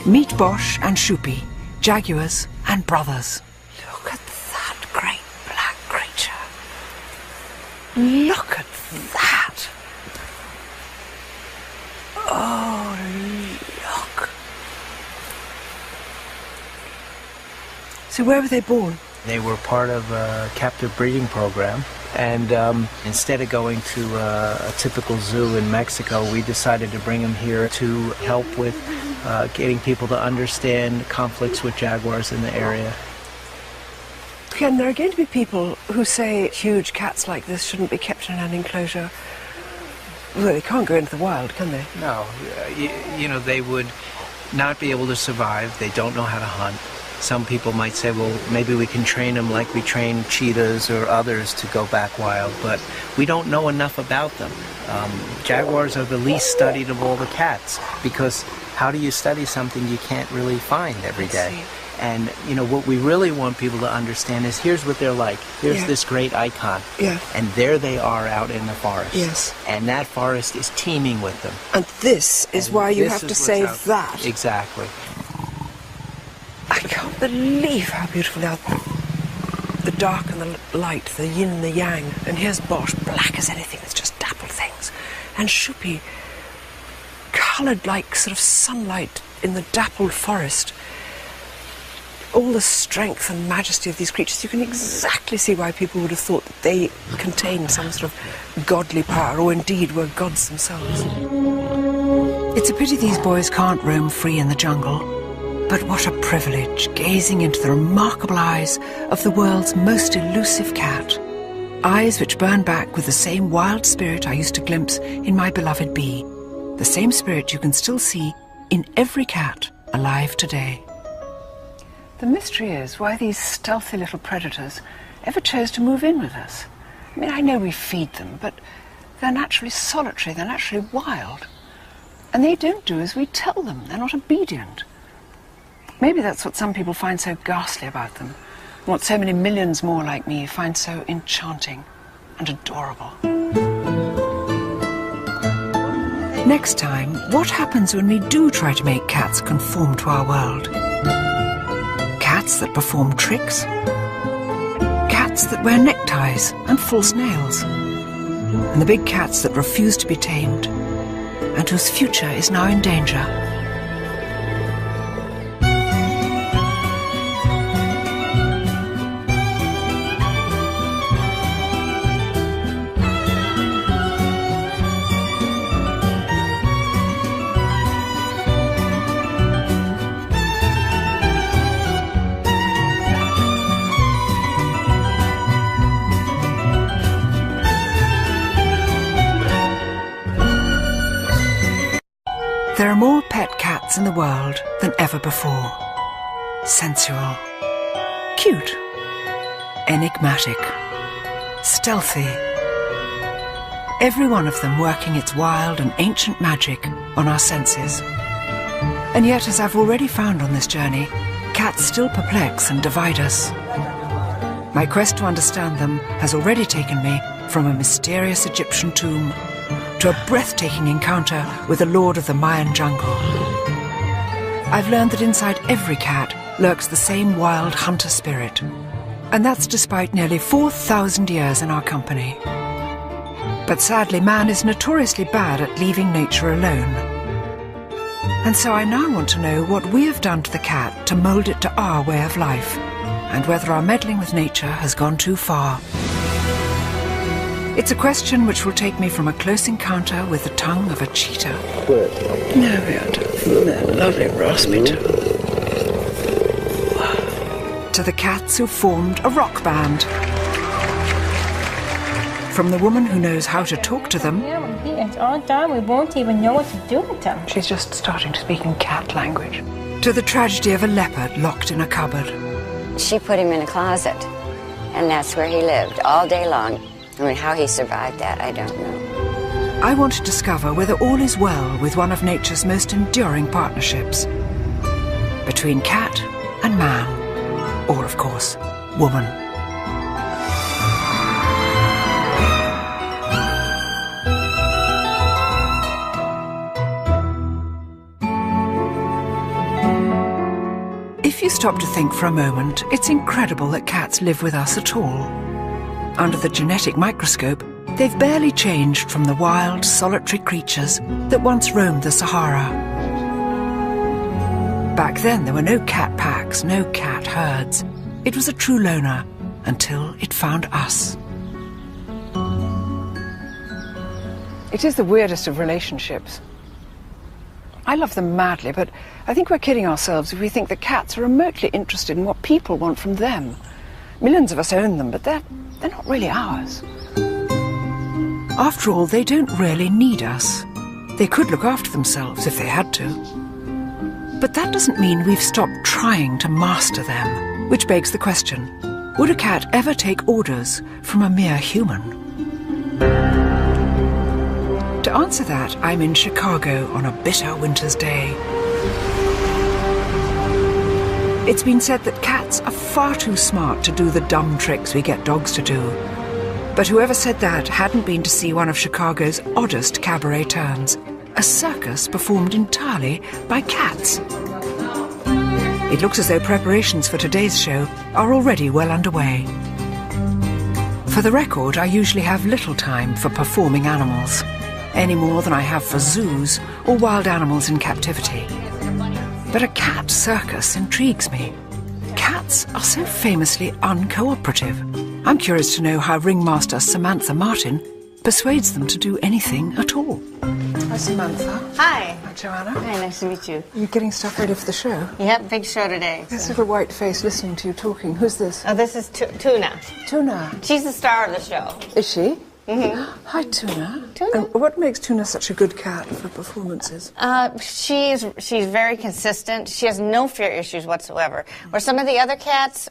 Meet Bosch and Shupi, jaguars and brothers. Look at that great black creature. Look at that. Oh, look. So where were they born? They were part of a captive breeding program, and instead of going to a typical zoo in Mexico, we decided to bring them here to help with getting people to understand conflicts with jaguars in the area. Ken, there are going to be people who say huge cats like this shouldn't be kept in an enclosure. Well, they can't go into the wild, can they? No, you know, they would not be able to survive. They don't know how to hunt. Some people might say, well, maybe we can train them like we train cheetahs or others to go back wild, but we don't know enough about them. Jaguars are the least studied of all the cats, because how do you study something you can't really find every day? And, you know, what we really want people to understand is here's what they're like. Here's this great icon. Yeah. And there they are out in the forest. Yes. And that forest is teeming with them. And this is why you have to save that. Exactly. I can't believe how beautiful they are. The dark and the light, the yin and the yang. And here's Bosch, black as anything, with just dappled things. And Shupi, coloured like sort of sunlight in the dappled forest. All the strength and majesty of these creatures, you can exactly see why people would have thought that they contained some sort of godly power, or indeed were gods themselves. It's a pity these boys can't roam free in the jungle, but what a privilege gazing into the remarkable eyes of the world's most elusive cat. Eyes which burn back with the same wild spirit I used to glimpse in my beloved bee. The same spirit you can still see in every cat alive today. The mystery is why these stealthy little predators ever chose to move in with us. I mean, I know we feed them, but They're naturally solitary, they're naturally wild. And they don't do as we tell them, they're not obedient. Maybe that's what some people find so ghastly about them, and what so many millions more like me find so enchanting and adorable. Next time, what happens when we do try to make cats conform to our world? Cats that perform tricks? Cats that wear neckties and false nails? And the big cats that refuse to be tamed and whose future is now in danger? There are more pet cats in the world than ever before. Sensual, cute, enigmatic, stealthy. Every one of them working its wild and ancient magic on our senses. And yet, as I've already found on this journey, cats still perplex and divide us. My quest to understand them has already taken me from a mysterious Egyptian tomb to a breathtaking encounter with the lord of the Mayan jungle. I've learned that inside every cat lurks the same wild hunter spirit, and that's despite nearly 4,000 years in our company. But sadly, man is notoriously bad at leaving nature alone. And so I now want to know what we have done to the cat to mould it to our way of life, and whether our meddling with nature has gone too far. It's a question which will take me from a close encounter with the tongue of a cheetah. No, we don't feel that lovely raspy tongue. To the cats who formed a rock band. From the woman who knows how to talk to them. Yeah, when he is all done, we won't even know what to do with them. She's just starting to speak in cat language. To the tragedy of a leopard locked in a cupboard. She put him in a closet, and that's where he lived all day long. I mean, how he survived that, I don't know. I want to discover whether all is well with one of nature's most enduring partnerships. Between cat and man. Or, of course, woman. If you stop to think for a moment, it's incredible that cats live with us at all. Under the genetic microscope, they've barely changed from the wild, solitary creatures that once roamed the Sahara. Back then, there were no cat packs, no cat herds. It was a true loner until it found us. It is the weirdest of relationships. I love them madly, but I think we're kidding ourselves if we think that cats are remotely interested in what people want from them. Millions of us own them, but they're not really ours. After all, they don't really need us. They could look after themselves if they had to. But that doesn't mean we've stopped trying to master them, which begs the question, would a cat ever take orders from a mere human? To answer that, I'm in Chicago on a bitter winter's day. It's been said that cats are far too smart to do the dumb tricks we get dogs to do. But whoever said that hadn't been to see one of Chicago's oddest cabaret turns, a circus performed entirely by cats. It looks as though preparations for today's show are already well underway. For the record, I usually have little time for performing animals, any more than I have for zoos or wild animals in captivity. But a cat circus intrigues me. Cats are so famously uncooperative. I'm curious to know how ringmaster Samantha Martin persuades them to do anything at all. Hi, Samantha. Hi. Hi, Joanna. Hi, nice to meet you. Are you getting stuff ready for the show? Yep, big show today. This little white face listening to you talking. Who's this? Oh, this is Tuna. Tuna. She's the star of the show. Is she? Mm-hmm. Hi, Tuna. Tuna. And what makes Tuna such a good cat for performances? She's very consistent. She has no fear issues whatsoever. Where some of the other cats,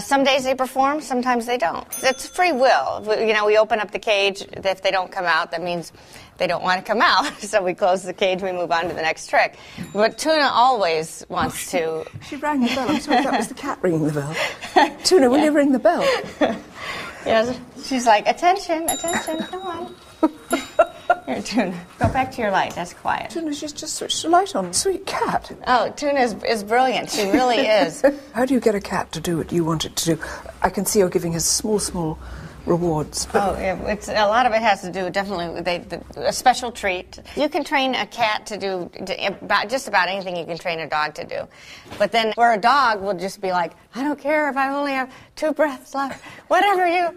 Some days they perform, sometimes they don't. It's free will. We open up the cage. If they don't come out, that means they don't want to come out. So we close the cage, we move on to the next trick. But Tuna always wants to... She rang the bell. I'm sorry, that was the cat ringing the bell. Tuna, will you ring the bell? Yes, she's like, attention, attention, come on. Here, Tuna, go back to your light. That's quiet. Tuna, she's just switched the light on. Sweet cat. Oh, Tuna is brilliant. She really is. How do you get a cat to do what you want it to do? I can see you're giving her small rewards. Oh, it's a lot of it has to do definitely with a special treat. You can train a cat to do just about anything you can train a dog to do. But then where a dog will just be like, I don't care if I only have 2 breaths left. Whatever you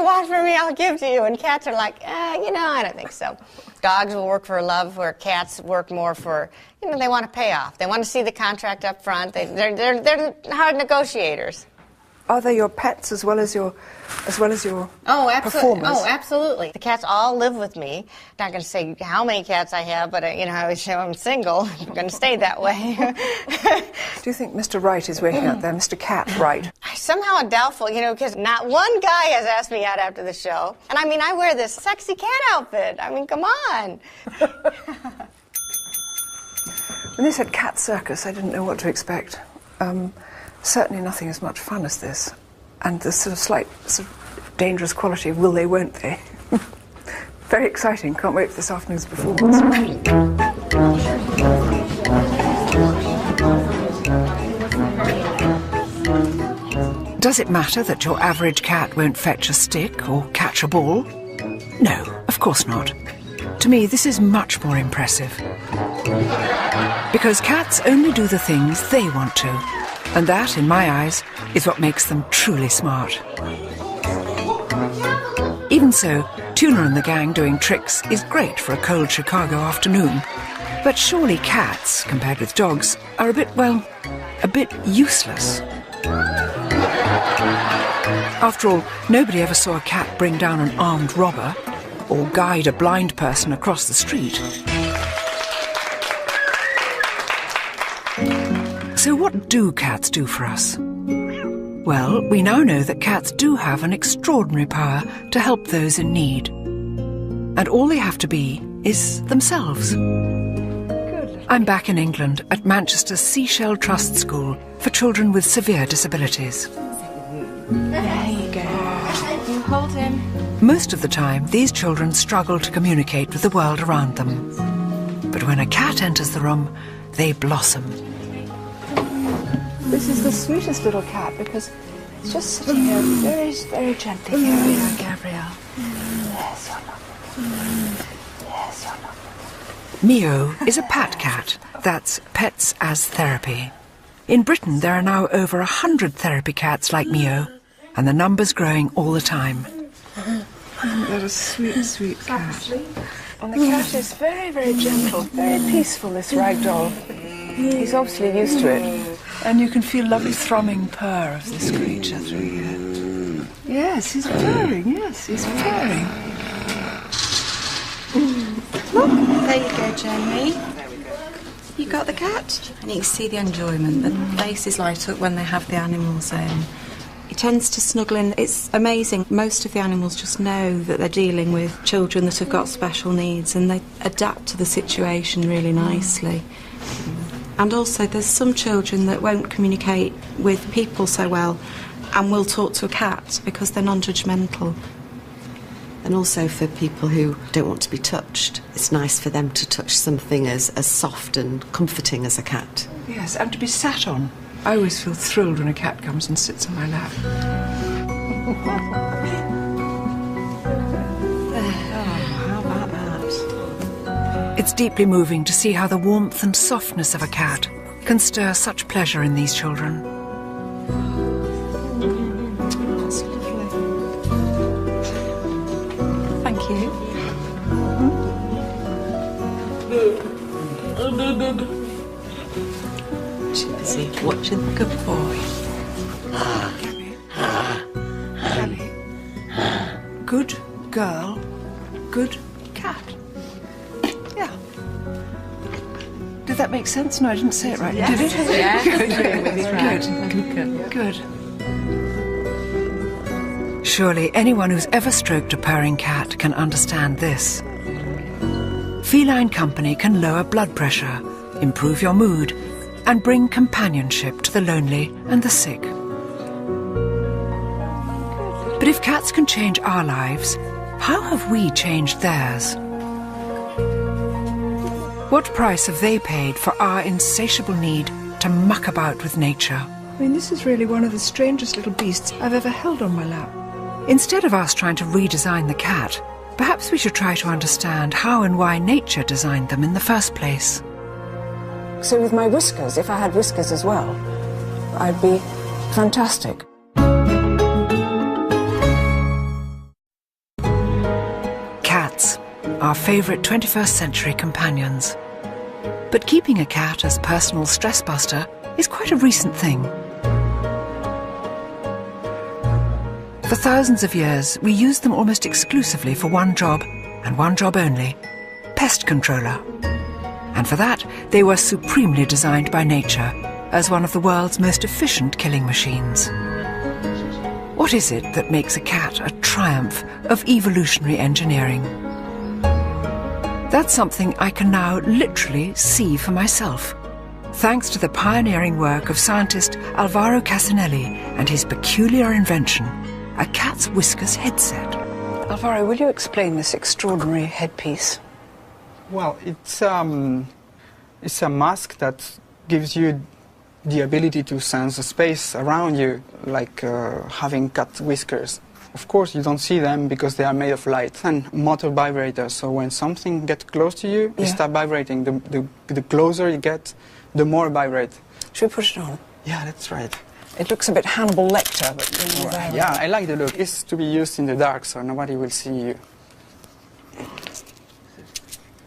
want from me, I'll give to you. And cats are like, I don't think so. Dogs will work for love, where cats work more for, they want a payoff. They want to see the contract up front. They're hard negotiators. Are they your pets as well as your performers? Oh, absolutely. The cats all live with me. I'm not going to say how many cats I have, but I show I'm single. I'm going to stay that way. Do you think Mr. Wright is waking up there, Mr. Cat Wright? Somehow I'm doubtful, because not one guy has asked me out after the show. And I wear this sexy cat outfit. Come on. When they said cat circus, I didn't know what to expect. Certainly nothing as much fun as this. And the slight dangerous quality of will they, won't they. Very exciting. Can't wait for this afternoon's performance. Does it matter that your average cat won't fetch a stick or catch a ball? No, of course not. To me, this is much more impressive. Because cats only do the things they want to. And that, in my eyes, is what makes them truly smart. Even so, Tuna and the gang doing tricks is great for a cold Chicago afternoon. But surely cats, compared with dogs, are a bit useless. After all, nobody ever saw a cat bring down an armed robber or guide a blind person across the street. So what do cats do for us? Well, we now know that cats do have an extraordinary power to help those in need. And all they have to be is themselves. I'm back in England at Manchester's Seashell Trust School for children with severe disabilities. There you go. You hold him. Most of the time, these children struggle to communicate with the world around them. But when a cat enters the room, they blossom. This is the sweetest little cat because it's just sitting here very, very gently. Here we are, Gabrielle. Yes, you're lovely. Yes, you're lovely. Mio is a pat cat. That's Pets as Therapy. In Britain, there are now over 100 therapy cats like Mio, and the number's growing all the time. That is a sweet cat. And the cat is very, very gentle, very peaceful, this ragdoll. He's obviously used to it. And you can feel lovely thrumming purr of this creature through here. Yes, he's purring, yes, he's purring. Look, there you go, Jamie. You got the cat? And you can see the enjoyment. The faces light up when they have the animals in. He tends to snuggle in. It's amazing. Most of the animals just know that they're dealing with children that have got special needs, and they adapt to the situation really nicely. And also there's some children that won't communicate with people so well and will talk to a cat because they're non-judgmental. And also for people who don't want to be touched, it's nice for them to touch something as soft and comforting as a cat. Yes, and to be sat on. I always feel thrilled when a cat comes and sits on my lap. How about that? It's deeply moving to see how the warmth and softness of a cat can stir such pleasure in these children. That's lovely. Thank you. She's busy watching the good boy. Good girl, good cat. Yeah. Did that make sense? No, I didn't say it right. Yes. Did it? Yeah. Good. Good. Good. Surely anyone who's ever stroked a purring cat can understand this. Feline company can lower blood pressure, improve your mood, and bring companionship to the lonely and the sick. But if cats can change our lives, how have we changed theirs? What price have they paid for our insatiable need to muck about with nature? I mean, this is really one of the strangest little beasts I've ever held on my lap. Instead of us trying to redesign the cat, perhaps we should try to understand how and why nature designed them in the first place. So with my whiskers, if I had whiskers as well, I'd be fantastic. Cats, our favourite 21st century companions. But keeping a cat as personal stress buster is quite a recent thing. For thousands of years, we used them almost exclusively for one job, and one job only: pest controller. And for that, they were supremely designed by nature as one of the world's most efficient killing machines. What is it that makes a cat a triumph of evolutionary engineering? That's something I can now literally see for myself, thanks to the pioneering work of scientist Alvaro Casanelli and his peculiar invention, a cat's whiskers headset. Alvaro, will you explain this extraordinary headpiece? Well, it's a mask that gives you the ability to sense the space around you, like having cat whiskers. Of course, you don't see them because they are made of light and motor vibrators. So when something gets close to you, you start vibrating. The closer you get, the more vibrate. Should we push it on? Yeah, that's right. It looks a bit Hannibal Lecter, but yeah, I like the look. It's to be used in the dark, so nobody will see you.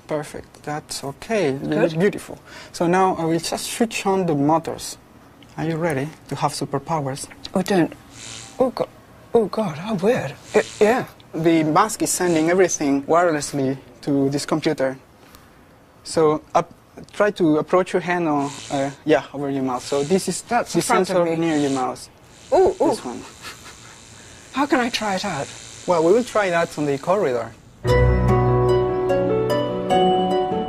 Perfect. That's okay. It's beautiful. So now I will just switch on the motors. Are you ready to have superpowers? Oh, don't. Oh, God. Oh, God, how weird. Yeah. The mask is sending everything wirelessly to this computer. So try to approach your hand or, over your mouth. So this is the sensor near your mouth. Ooh, This one. How can I try it out? Well, we will try that on the corridor.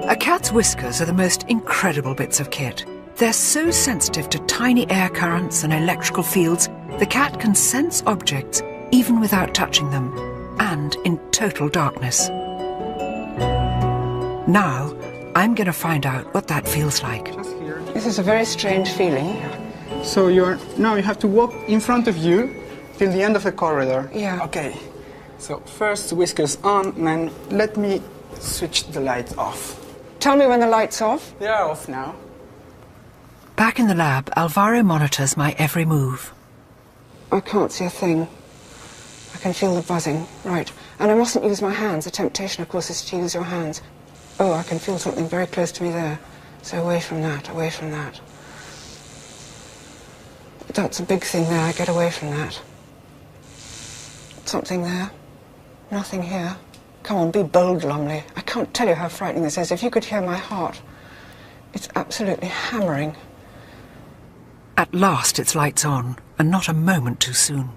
A cat's whiskers are the most incredible bits of kit. They're so sensitive to tiny air currents and electrical fields, the cat can sense objects even without touching them, and in total darkness. Now, I'm going to find out what that feels like. This is a very strange feeling. So now you have to walk in front of you till the end of the corridor. Yeah. Okay. So first whiskers on, and then let me switch the light off. Tell me when the light's off. They are off now. Back in the lab, Alvaro monitors my every move. I can't see a thing. I can feel the buzzing. Right. And I mustn't use my hands. The temptation, of course, is to use your hands. Oh, I can feel something very close to me there. So away from that, away from that. That's a big thing there. Get away from that. Something there. Nothing here. Come on, be bold, Lumley. I can't tell you how frightening this is. If you could hear my heart. It's absolutely hammering. At last it's lights on, and not a moment too soon.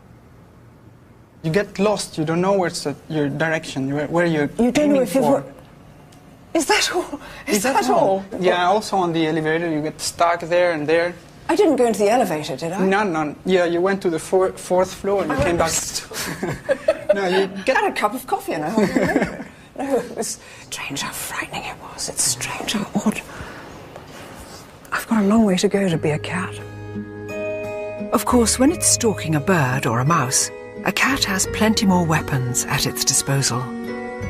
You get lost. You don't know where's your direction, where you're You don't know if for. Is that all? Is that all? Yeah, also on the elevator you get stuck there and there. I didn't go into the elevator, did I? None. Yeah, you went to the fourth floor and you came back. No, you had a cup of coffee and I held it. No, it was strange how frightening it was. It's strange how odd. I've got a long way to go to be a cat. Of course, when it's stalking a bird or a mouse, a cat has plenty more weapons at its disposal,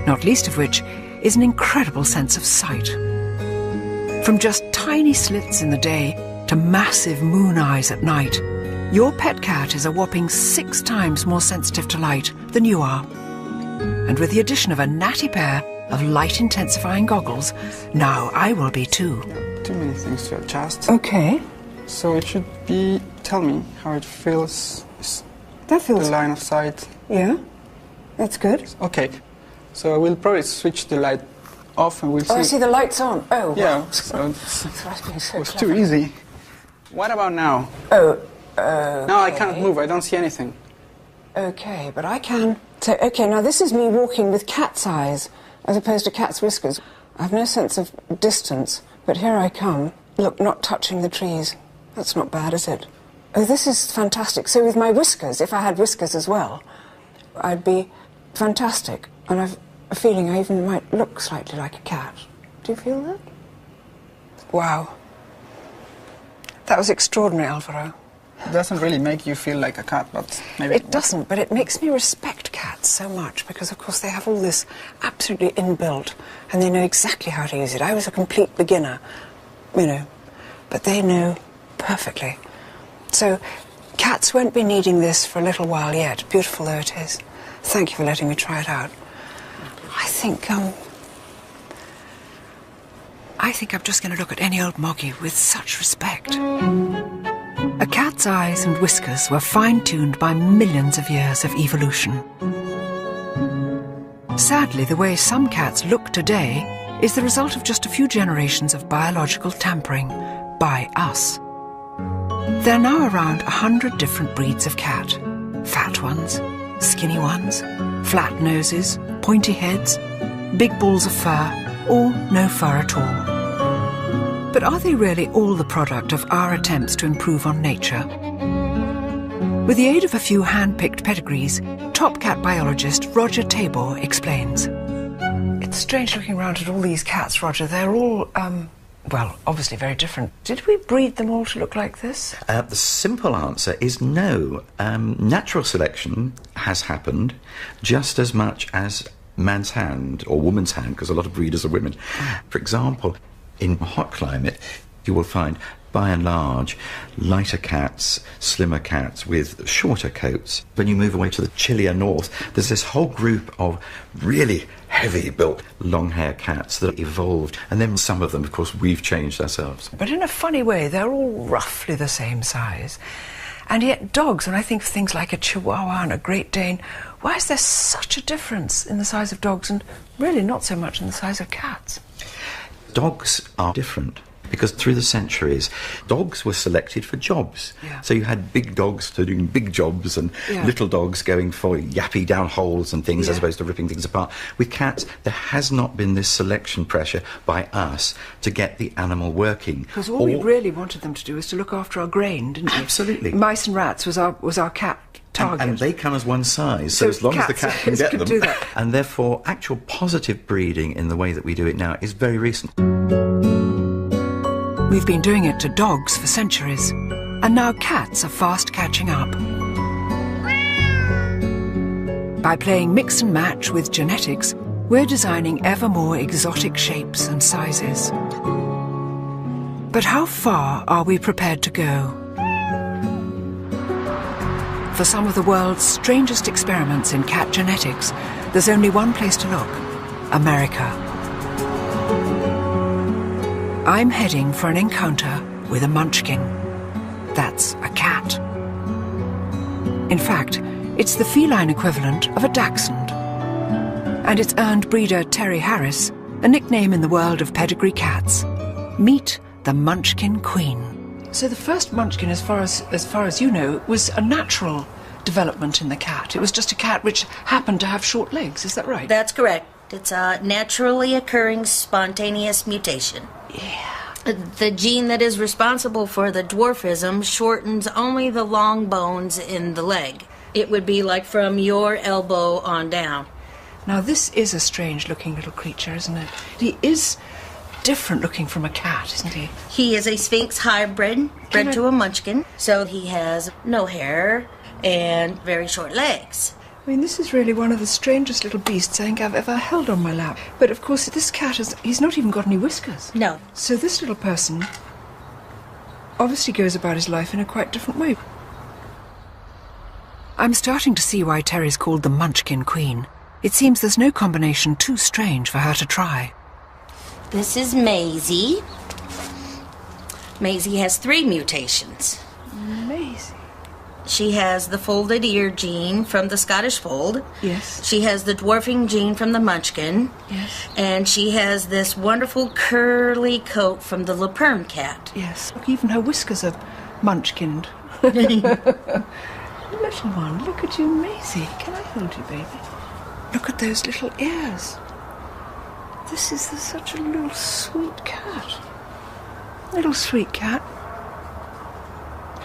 not least of which is an incredible sense of sight. From just tiny slits in the day to massive moon eyes at night, your pet cat is a whopping 6 times more sensitive to light than you are. And with the addition of a natty pair of light-intensifying goggles, now I will be too. Too many things to adjust. Okay. So it should be, tell me how it feels. That feels... The line of sight. Yeah, that's good. Okay, so I will probably switch the light off and we'll see. Oh, I see the light's on. Oh, yeah, wow. so so it was too easy. What about now? Oh, now I can't move, I don't see anything. okay, but I can... So, okay, now this is me walking with cat's eyes as opposed to cat's whiskers. I have no sense of distance, but here I come. Look, not touching the trees. That's not bad, is it? Oh, this is fantastic. So with my whiskers, if I had whiskers as well, I'd be fantastic. And I've a feeling I even might look slightly like a cat. Do you feel that? Wow. That was extraordinary, Alvaro. It doesn't really make you feel like a cat, but maybe... It doesn't, but it makes me respect cats so much because, of course, they have all this absolutely inbuilt and they know exactly how to use it. I was a complete beginner, you know, but they know perfectly. So cats won't be needing this for a little while yet, beautiful though it is. Thank you for letting me try it out. I think I'm just going to look at any old moggy with such respect. A cat's eyes and whiskers were fine-tuned by millions of years of evolution. Sadly, the way some cats look today is the result of just a few generations of biological tampering by us. There are now around 100 different breeds of cat. Fat ones, skinny ones, flat noses, pointy heads, big balls of fur, or no fur at all. But are they really all the product of our attempts to improve on nature? With the aid of a few hand-picked pedigrees, top cat biologist Roger Tabor explains. It's strange looking around at all these cats, Roger. They're all, well, obviously very different. Did we breed them all to look like this? The simple answer is no. Natural selection has happened just as much as man's hand, or woman's hand, because a lot of breeders are women. For example, in a hot climate, you will find, by and large, lighter cats, slimmer cats with shorter coats. When you move away to the chillier north, there's this whole group of really heavy-built, long-hair cats that evolved. And then some of them, of course, we've changed ourselves. But in a funny way, they're all roughly the same size. And yet dogs, when I think of things like a Chihuahua and a Great Dane, why is there such a difference in the size of dogs and really not so much in the size of cats? Dogs are different because through the centuries, dogs were selected for jobs. Yeah. So you had big dogs doing big jobs and little dogs going for yappy down holes and things as opposed to ripping things apart. With cats, there has not been this selection pressure by us to get the animal working. Because all we really wanted them to do was to look after our grain, didn't we? Absolutely. Mice and rats was our cat target. And they come as one size, so as long as the cat can get them. Do that. And therefore, actual positive breeding in the way that we do it now is very recent. We've been doing it to dogs for centuries, and now cats are fast catching up. By playing mix and match with genetics, we're designing ever more exotic shapes and sizes. But how far are we prepared to go? For some of the world's strangest experiments in cat genetics, there's only one place to look: America. I'm heading for an encounter with a munchkin. That's a cat. In fact, it's the feline equivalent of a dachshund. And it's earned breeder Terry Harris a nickname in the world of pedigree cats. Meet the Munchkin Queen. So the first munchkin, as far as you know, was a natural development in the cat. It was just a cat which happened to have short legs, is that right? That's correct. It's a naturally occurring spontaneous mutation. Yeah. The gene that is responsible for the dwarfism shortens only the long bones in the leg. It would be like from your elbow on down. Now this is a strange looking little creature, isn't it? He is different looking from a cat, isn't he? He is a Sphinx hybrid, bred to a munchkin, so he has no hair and very short legs. I mean, this is really one of the strangest little beasts I think I've ever held on my lap. But of course, this cat he's not even got any whiskers. No. So this little person obviously goes about his life in a quite different way. I'm starting to see why Terry's called the Munchkin Queen. It seems there's no combination too strange for her to try. This is Maisie. Maisie has 3 mutations. Maisie? She has the folded ear gene from the Scottish Fold. Yes. She has the dwarfing gene from the Munchkin. Yes. And she has this wonderful curly coat from the La Perm cat. Yes. Look, even her whiskers are munchkined. Little one, look at you, Maisie. Can I hold you, baby? Look at those little ears. This is such a little sweet cat. Little sweet cat.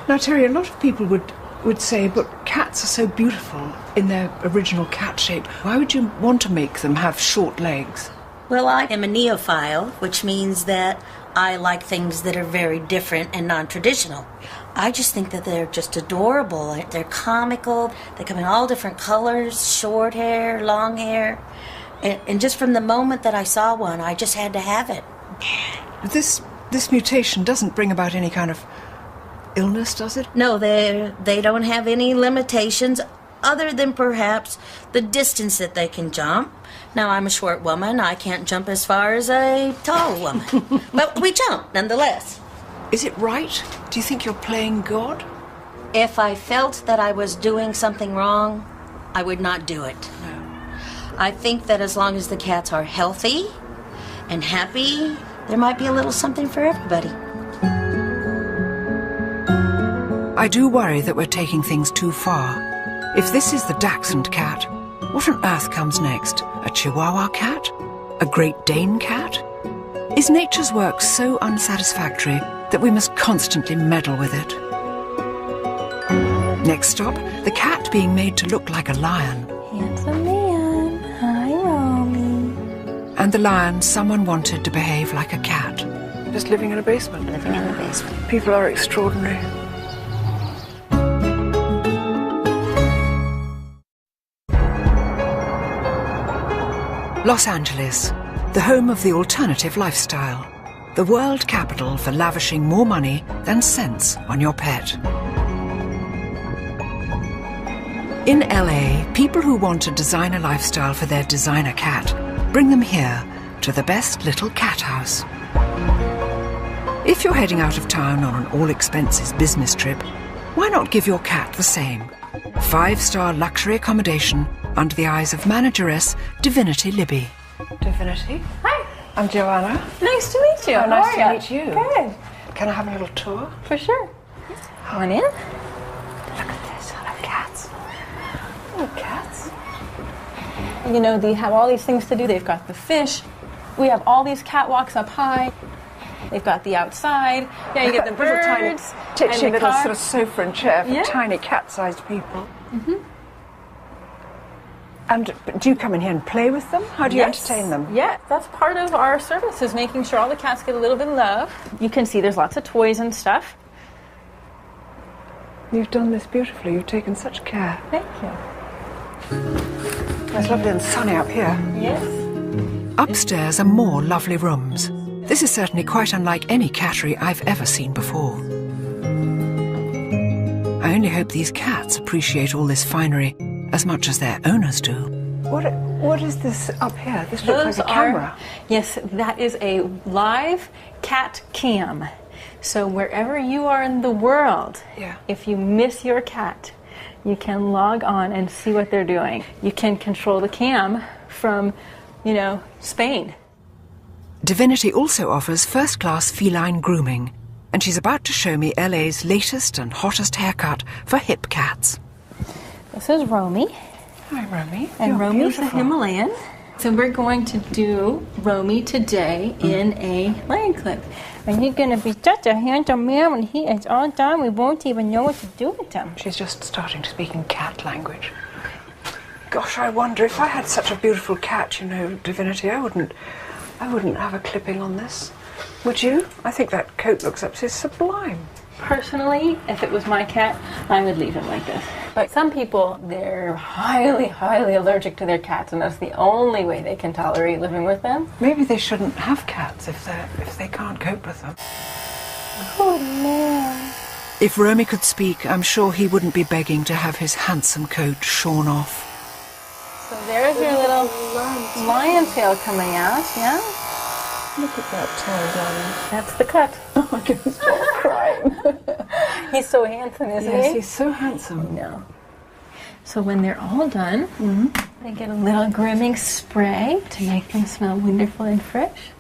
Now, Terry, a lot of people would say, but cats are so beautiful in their original cat shape. Why would you want to make them have short legs? Well, I am a neophile, which means that I like things that are very different and non-traditional. I just think that they're just adorable. They're comical. They come in all different colors, short hair, long hair. And just from the moment that I saw one, I just had to have it. This mutation doesn't bring about any kind of illness, does it? No, they don't have any limitations other than perhaps the distance that they can jump. Now, I'm a short woman. I can't jump as far as a tall woman. But we jump, nonetheless. Is it right? Do you think you're playing God? If I felt that I was doing something wrong, I would not do it. No. I think that as long as the cats are healthy and happy, there might be a little something for everybody. I do worry that we're taking things too far. If this is the Dachshund cat, what on earth comes next? A Chihuahua cat? A Great Dane cat? Is nature's work so unsatisfactory that we must constantly meddle with it? Next stop, the cat being made to look like a lion. Handsome man. Hi, Romy. And the lion someone wanted to behave like a cat. Just living in a basement. Living in the basement. People are extraordinary. Los Angeles, the home of the alternative lifestyle. The world capital for lavishing more money than sense on your pet. In LA, people who want a designer lifestyle for their designer cat bring them here to the best little cat house. If you're heading out of town on an all-expenses business trip, why not give your cat the same? 5-star luxury accommodation under the eyes of manageress Divinity Libby. Divinity? Hi. I'm Joanna. Nice to meet you. Oh, How nice are to ya? meet you. Good. Can I have a little tour? For sure. Come on in. Look at this. Hello, cats. Hello, cats. You know, they have all these things to do. They've got the fish. We have all these catwalks up high. They've got the outside. Yeah, you get the birds. Little tiny, little car. sort of sofa and chair for Yeah. tiny cat-sized people. Mm-hmm. And do you come in here and play with them? How do you Yes. entertain them? Yeah, that's part of our service, is making sure all the cats get a little bit of love. You can see there's lots of toys and stuff. You've done this beautifully. You've taken such care. Thank you. It's lovely and sunny up here. Yes. Upstairs are more lovely rooms. This is certainly quite unlike any cattery I've ever seen before. I only hope these cats appreciate all this finery as much as their owners do. What is this up here? This looks Those like a camera. Yes, that is a live cat cam. So wherever you are in the world, if you miss your cat, you can log on and see what they're doing. You can control the cam from, Spain. Divinity also offers first-class feline grooming, and she's about to show me LA's latest and hottest haircut for hip cats. This is Romy. Hi, Romy. And You're Romy's a beautiful. Himalayan. So we're going to do Romy today in a lion clip. And he's going to be such a handsome man when he is all done. We won't even know what to do with him. She's just starting to speak in cat language. Gosh, I wonder if I had such a beautiful cat, Divinity, I wouldn't have a clipping on this. Would you? I think that coat looks absolutely sublime. Personally, if it was my cat, I would leave him like this. But some people, they're highly, highly allergic to their cats, and that's the only way they can tolerate living with them. Maybe they shouldn't have cats if they can't cope with them. Oh, man. If Romy could speak, I'm sure he wouldn't be begging to have his handsome coat shorn off. So there's your little lion tail coming out, yeah? Look at that tail, darling. That's the cut. Oh my goodness, I'm crying. He's so handsome, isn't he? Yes, he's so handsome. No. So when they're all done, they get a little grooming spray to make them smell wonderful and fresh.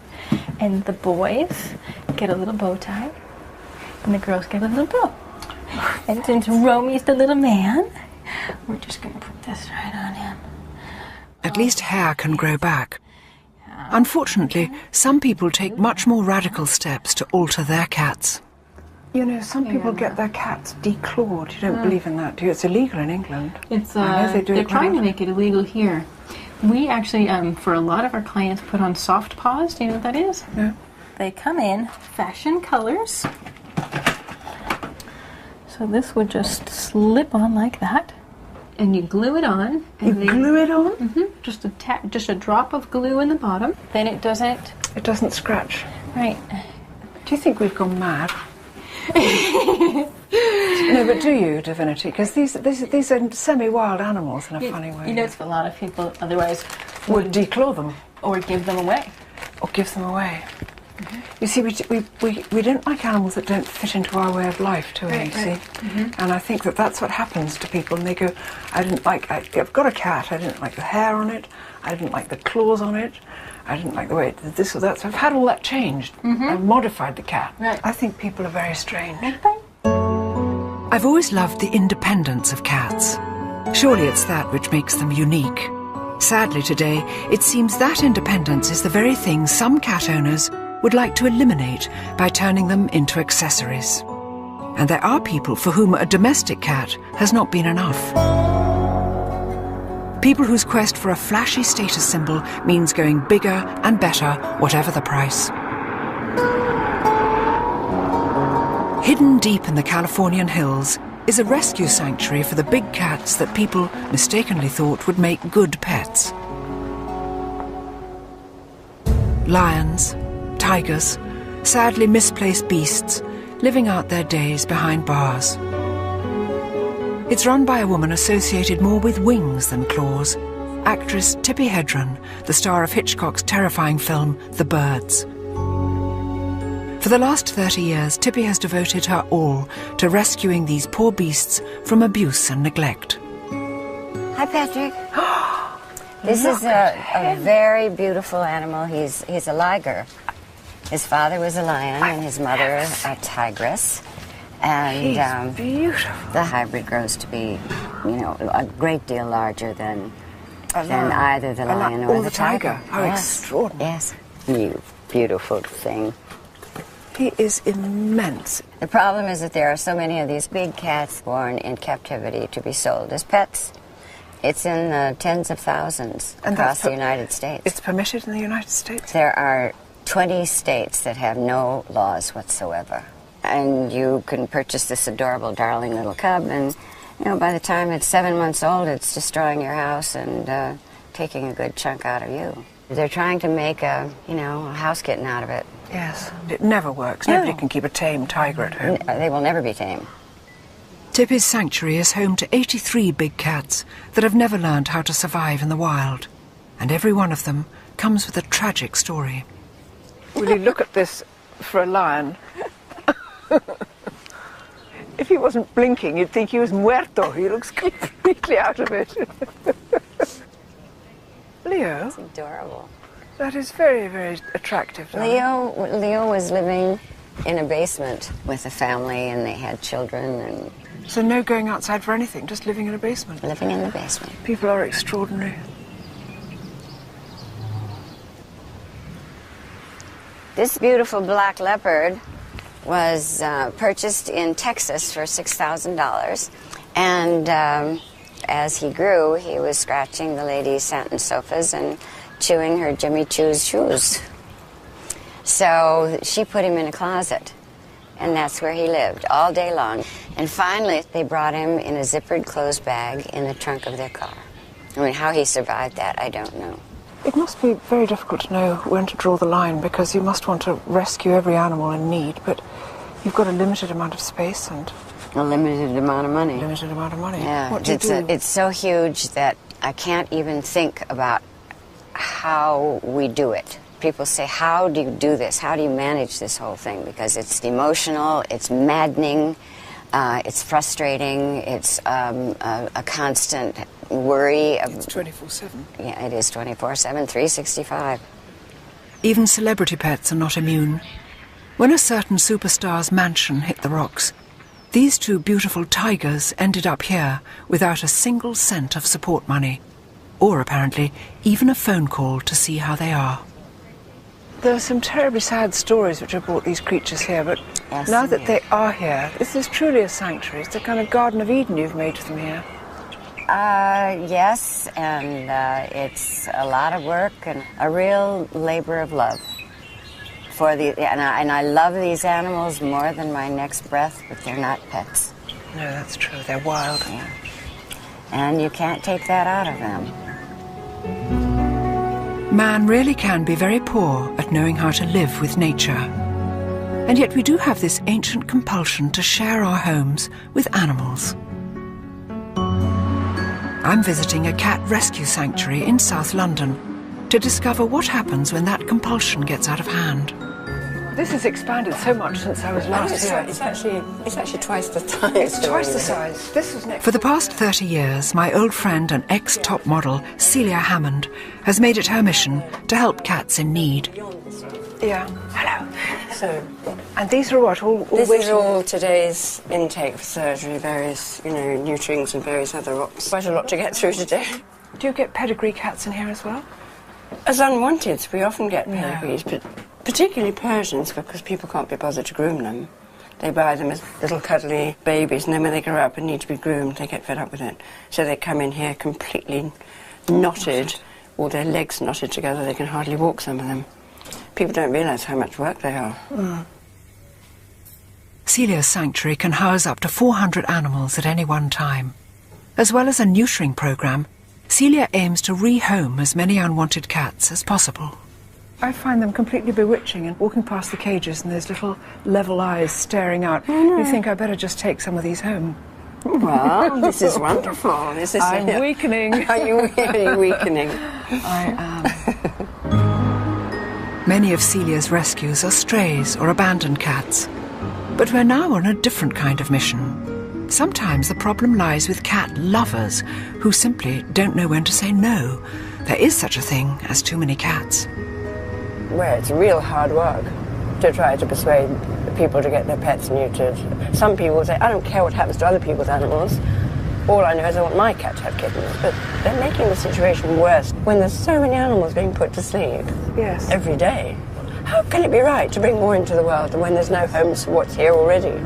And the boys get a little bow tie, and the girls get a little bow. And since Romy's the little man, we're just going to put this right on him. At least hair can grow back. Unfortunately, some people take much more radical steps to alter their cats. You know, some people get their cats declawed. You don't believe in that, do you? It's illegal in England. It's I know they do they're it trying quite to make it illegal here. We actually, for a lot of our clients, put on soft paws. Do you know what that is? No. They come in fashion colors. So this would just slip on like that, and you glue it on. And You glue it on? Mm-hmm. Just a drop of glue in the bottom. Then it doesn't. It doesn't scratch. Right. Do you think we've gone mad? No, but do you, Divinity? Because these are semi-wild animals in a funny way. You know, it's a lot of people otherwise would declaw them or give them away. Or give them away. You see, we don't like animals that don't fit into our way of life, do we? Right, See? right. And I think that's what happens to people, and they go, I've got a cat, I didn't like the hair on it, I didn't like the claws on it, I didn't like the way it did this or that, so I've had all that changed. I've modified the cat. Right. I think people are very strange. I've always loved the independence of cats. Surely it's that which makes them unique. Sadly today, it seems that independence is the very thing some cat owners would like to eliminate by turning them into accessories. And there are people for whom a domestic cat has not been enough. People whose quest for a flashy status symbol means going bigger and better, whatever the price. Hidden deep in the Californian hills is a rescue sanctuary for the big cats that people mistakenly thought would make good pets. Lions, tigers, sadly misplaced beasts, living out their days behind bars. It's run by a woman associated more with wings than claws, actress Tippi Hedren, the star of Hitchcock's terrifying film The Birds. For the last 30 years, Tippi has devoted her all to rescuing these poor beasts from abuse and neglect. Hi, Patrick. This is a very beautiful animal. He's a liger. His father was a lion and his mother a tigress. And He's beautiful. The hybrid grows to be, you know, a great deal larger than either the lion or the tiger. How extraordinary. Yes. You beautiful thing. He is immense. The problem is that there are so many of these big cats born in captivity to be sold as pets. It's in the tens of thousands across the United States. It's permitted in the United States? There are 20 states that have no laws whatsoever. And you can purchase this adorable, darling little cub, and you know, by the time it's 7 months old, it's destroying your house and taking a good chunk out of you. They're trying to make a house kitten out of it. Yes, it never works. No. Nobody can keep a tame tiger at home. They will never be tame. Tippi's sanctuary is home to 83 big cats that have never learned how to survive in the wild. And every one of them comes with a tragic story. Will you look at this for a lion? If he wasn't blinking, you'd think he was muerto. He looks completely out of it. Leo? That's adorable. That is very, very attractive. Leo was living in a basement with a family, and they had children. And so no going outside for anything, just living in a basement? Living in the basement. People are extraordinary. This beautiful black leopard was purchased in Texas for $6,000. And as he grew, he was scratching the ladies' satin sofas and chewing her Jimmy Choo's shoes. So she put him in a closet, and that's where he lived all day long. And finally, they brought him in a zippered clothes bag in the trunk of their car. I mean, how he survived that, I don't know. It must be very difficult to know when to draw the line, because you must want to rescue every animal in need, but you've got a limited amount of space and a limited amount of money. Limited amount of money. Yeah, what do you do? It's so huge that I can't even think about how we do it. People say, how do you do this? How do you manage this whole thing? Because it's emotional, it's maddening, it's frustrating, it's a constant worry. It's 24/7. Yeah, it is 24/7, 365. Even celebrity pets are not immune. When a certain superstar's mansion hit the rocks, These two beautiful tigers ended up here without a single cent of support money, or apparently even a phone call to see how they are. There are some terribly sad stories which have brought these creatures here, but Yes, now that indeed. they are here, this is truly a sanctuary. It's a kind of Garden of Eden you've made for them here. Yes, and it's a lot of work and a real labor of love. And I love these animals more than my next breath, but they're not pets. No, that's true. They're wild. Yeah. And you can't take that out of them. Man really can be very poor at knowing how to live with nature. And yet we do have this ancient compulsion to share our homes with animals. I'm visiting a cat rescue sanctuary in South London to discover what happens when that compulsion gets out of hand. This has expanded so much since I was last here. It's actually twice the size. It's twice the size. This was next. For the past 30 years, my old friend and ex-top model, Celia Hammond, has made it her mission to help cats in need. Yeah. Hello. So, and these are what? This is all today's intake for surgery, various, nutrients and various other options. Quite a lot to get through today. Do you get pedigree cats in here as well? As unwanted, we often get pedigrees, but particularly Persians, because people can't be bothered to groom them. They buy them as little cuddly babies, and then when they grow up and need to be groomed, they get fed up with it. So they come in here completely knotted, all their legs knotted together. They can hardly walk, some of them. People don't realise how much work they are. Celia's sanctuary can house up to 400 animals at any one time. As well as a neutering programme, Celia aims to rehome as many unwanted cats as possible. I find them completely bewitching, and walking past the cages and those little level eyes staring out, you think I better just take some of these home. Well, this is wonderful. I'm weakening. Are you weakening? I am. Many of Celia's rescues are strays or abandoned cats. But we're now on a different kind of mission. Sometimes the problem lies with cat lovers who simply don't know when to say no. There is such a thing as too many cats. Where it's real hard work to try to persuade people to get their pets neutered. Some people say, I don't care what happens to other people's animals. All I know is I want my cat to have kittens. But they're making the situation worse when there's so many animals being put to sleep every day. How can it be right to bring more into the world than when there's no homes for what's here already?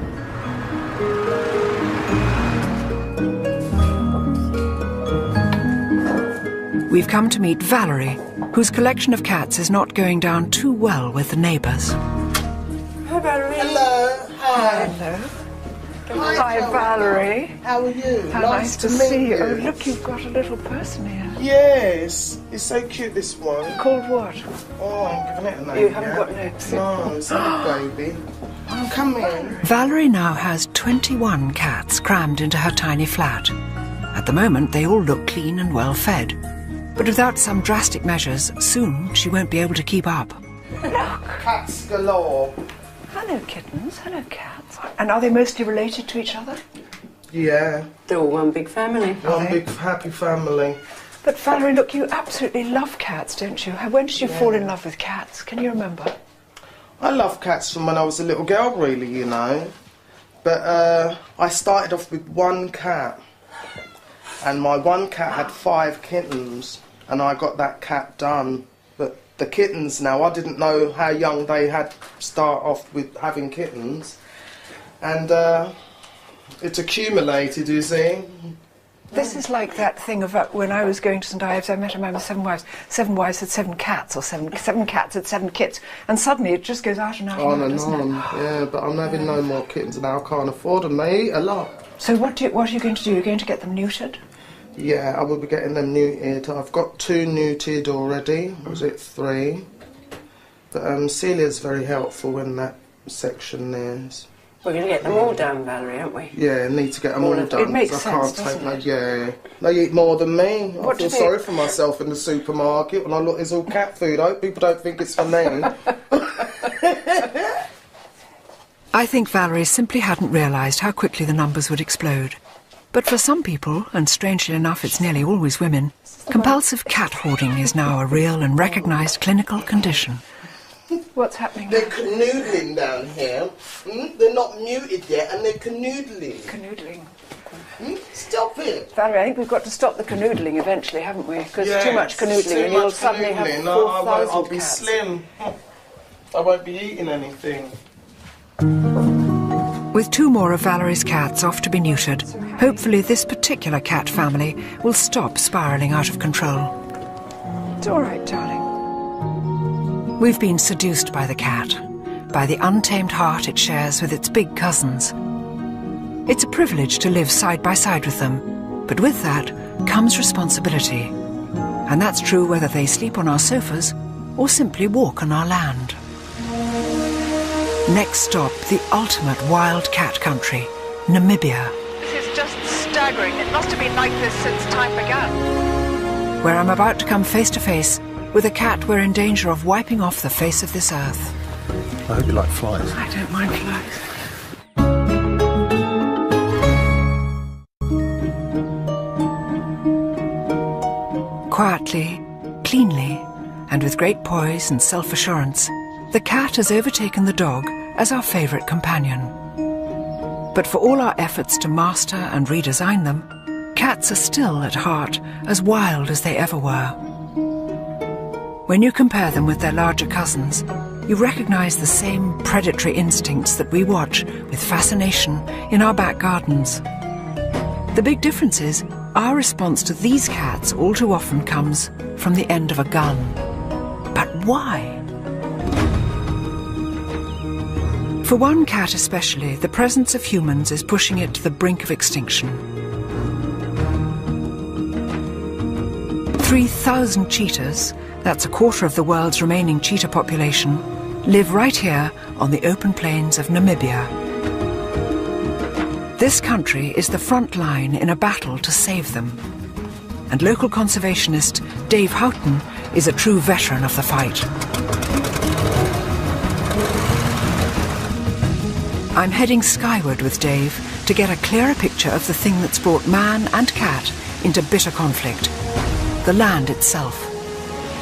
We've come to meet Valerie, whose collection of cats is not going down too well with the neighbours. Hi, Valerie. Hello. Hi. Hello. Hi, Valerie. How are you? How nice to see you. Oh, look, you've got a little person here. Yes. It's so cute, this one. Called what? Oh, I'm giving it a name. You haven't got names. No, it's not a baby. Oh, come in. Valerie now has 21 cats crammed into her tiny flat. At the moment, they all look clean and well fed. But without some drastic measures, soon she won't be able to keep up. Look. Cats galore. Hello, kittens. Hello, cats. And are they mostly related to each other? Yeah. They're all one big family. One big happy family. But Valerie, look, you absolutely love cats, don't you? When did you fall in love with cats? Can you remember? I love cats from when I was a little girl, really, But I started off with one cat. And my one cat had 5 kittens. And I got that cat done. But the kittens now, I didn't know how young they had start off with having kittens. And it's accumulated, you see. This is like that thing of when I was going to St Ives, I met a man with 7 wives. 7 wives had 7 cats, or 7 cats had 7 kits. And suddenly it just goes out and out and out, doesn't it? Yeah, but I'm having no more kittens now. I can't afford them. They eat a lot. So what are you going to do? You're going to get them neutered? Yeah, I will be getting them neutered. I've got 2 neutered already. Was it 3? But Celia's very helpful in that section there. We're going to get them all done, Valerie, aren't we? Yeah, need to get them all done. It makes I sense, can't doesn't it? Yeah, they eat more than me. I What feel do they- sorry for myself in the supermarket when I look. It's all cat food. I hope people don't think it's for me. I think Valerie simply hadn't realised how quickly the numbers would explode. But for some people, and strangely enough it's nearly always women, compulsive cat hoarding is now a real and recognised clinical condition. What's happening? They're canoodling down here. They're not muted yet, and they're canoodling. Canoodling. Stop it. Valerie, I think we've got to stop the canoodling eventually, haven't we? Because too much canoodling too and you'll much suddenly have canoodling. 4,000 I'll be cats. slim. I won't be eating anything. With 2 more of Valerie's cats off to be neutered, hopefully this particular cat family will stop spiralling out of control. It's all right, darling. We've been seduced by the cat, by the untamed heart it shares with its big cousins. It's a privilege to live side by side with them, but with that comes responsibility. And that's true whether they sleep on our sofas or simply walk on our land. Next stop, the ultimate wild cat country, Namibia. This is just staggering. It must have been like this since time began. Where I'm about to come face to face with a cat we're in danger of wiping off the face of this earth. I hope you like flies. I don't mind flies. Quietly, cleanly, and with great poise and self-assurance, the cat has overtaken the dog as our favourite companion. But for all our efforts to master and redesign them, cats are still, at heart, as wild as they ever were. When you compare them with their larger cousins, you recognise the same predatory instincts that we watch with fascination in our back gardens. The big difference is, our response to these cats all too often comes from the end of a gun. But why? For one cat especially, the presence of humans is pushing it to the brink of extinction. 3,000 cheetahs, that's a quarter of the world's remaining cheetah population, live right here on the open plains of Namibia. This country is the front line in a battle to save them. And local conservationist Dave Houghton is a true veteran of the fight. I'm heading skyward with Dave to get a clearer picture of the thing that's brought man and cat into bitter conflict, the land itself.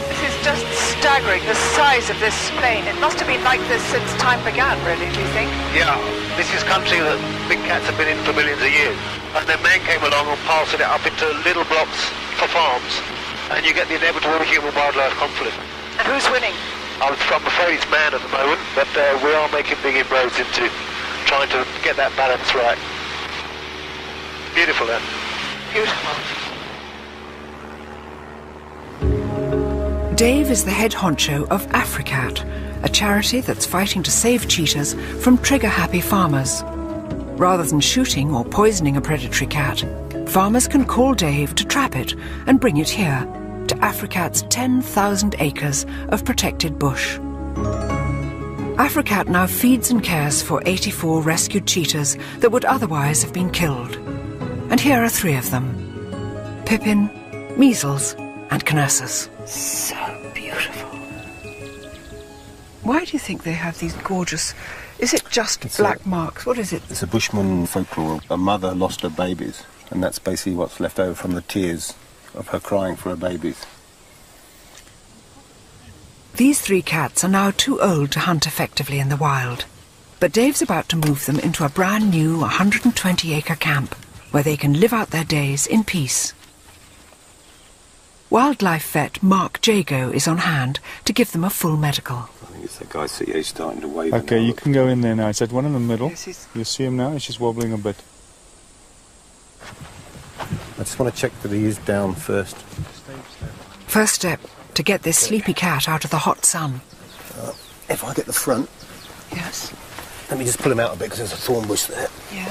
This is just staggering, the size of this plain. It must have been like this since time began, really, do you think? Yeah, this is country that big cats have been in for millions of years. And then man came along and parceled it up into little blocks for farms. And you get the inevitable human-wildlife conflict. And who's winning? I'm afraid it's man at the moment, but we are making big inroads into trying to get that balance right. Beautiful, then. Beautiful. Dave is the head honcho of Africat, a charity that's fighting to save cheetahs from trigger-happy farmers. Rather than shooting or poisoning a predatory cat, farmers can call Dave to trap it and bring it here, to Africat's 10,000 acres of protected bush. Africat now feeds and cares for 84 rescued cheetahs that would otherwise have been killed. And here are 3 of them: Pippin, Measles, and Knesses. So beautiful. Why do you think they have these gorgeous... Is it just black marks? What is it? It's a Bushman folklore. A mother lost her babies, and that's basically what's left over from the tears of her crying for her babies. These 3 cats are now too old to hunt effectively in the wild, but Dave's about to move them into a brand new 120-acre camp where they can live out their days in peace. Wildlife vet Mark Jago is on hand to give them a full medical. I think it's that guy CA starting to wave. Okay, you can go in there now. It's that one in the middle. Yes, you see him now? He's just wobbling a bit. I just want to check that he is down first. First step, to get this sleepy cat out of the hot sun. If I get the front... Yes. Let me just pull him out a bit because there's a thorn bush there. Yeah?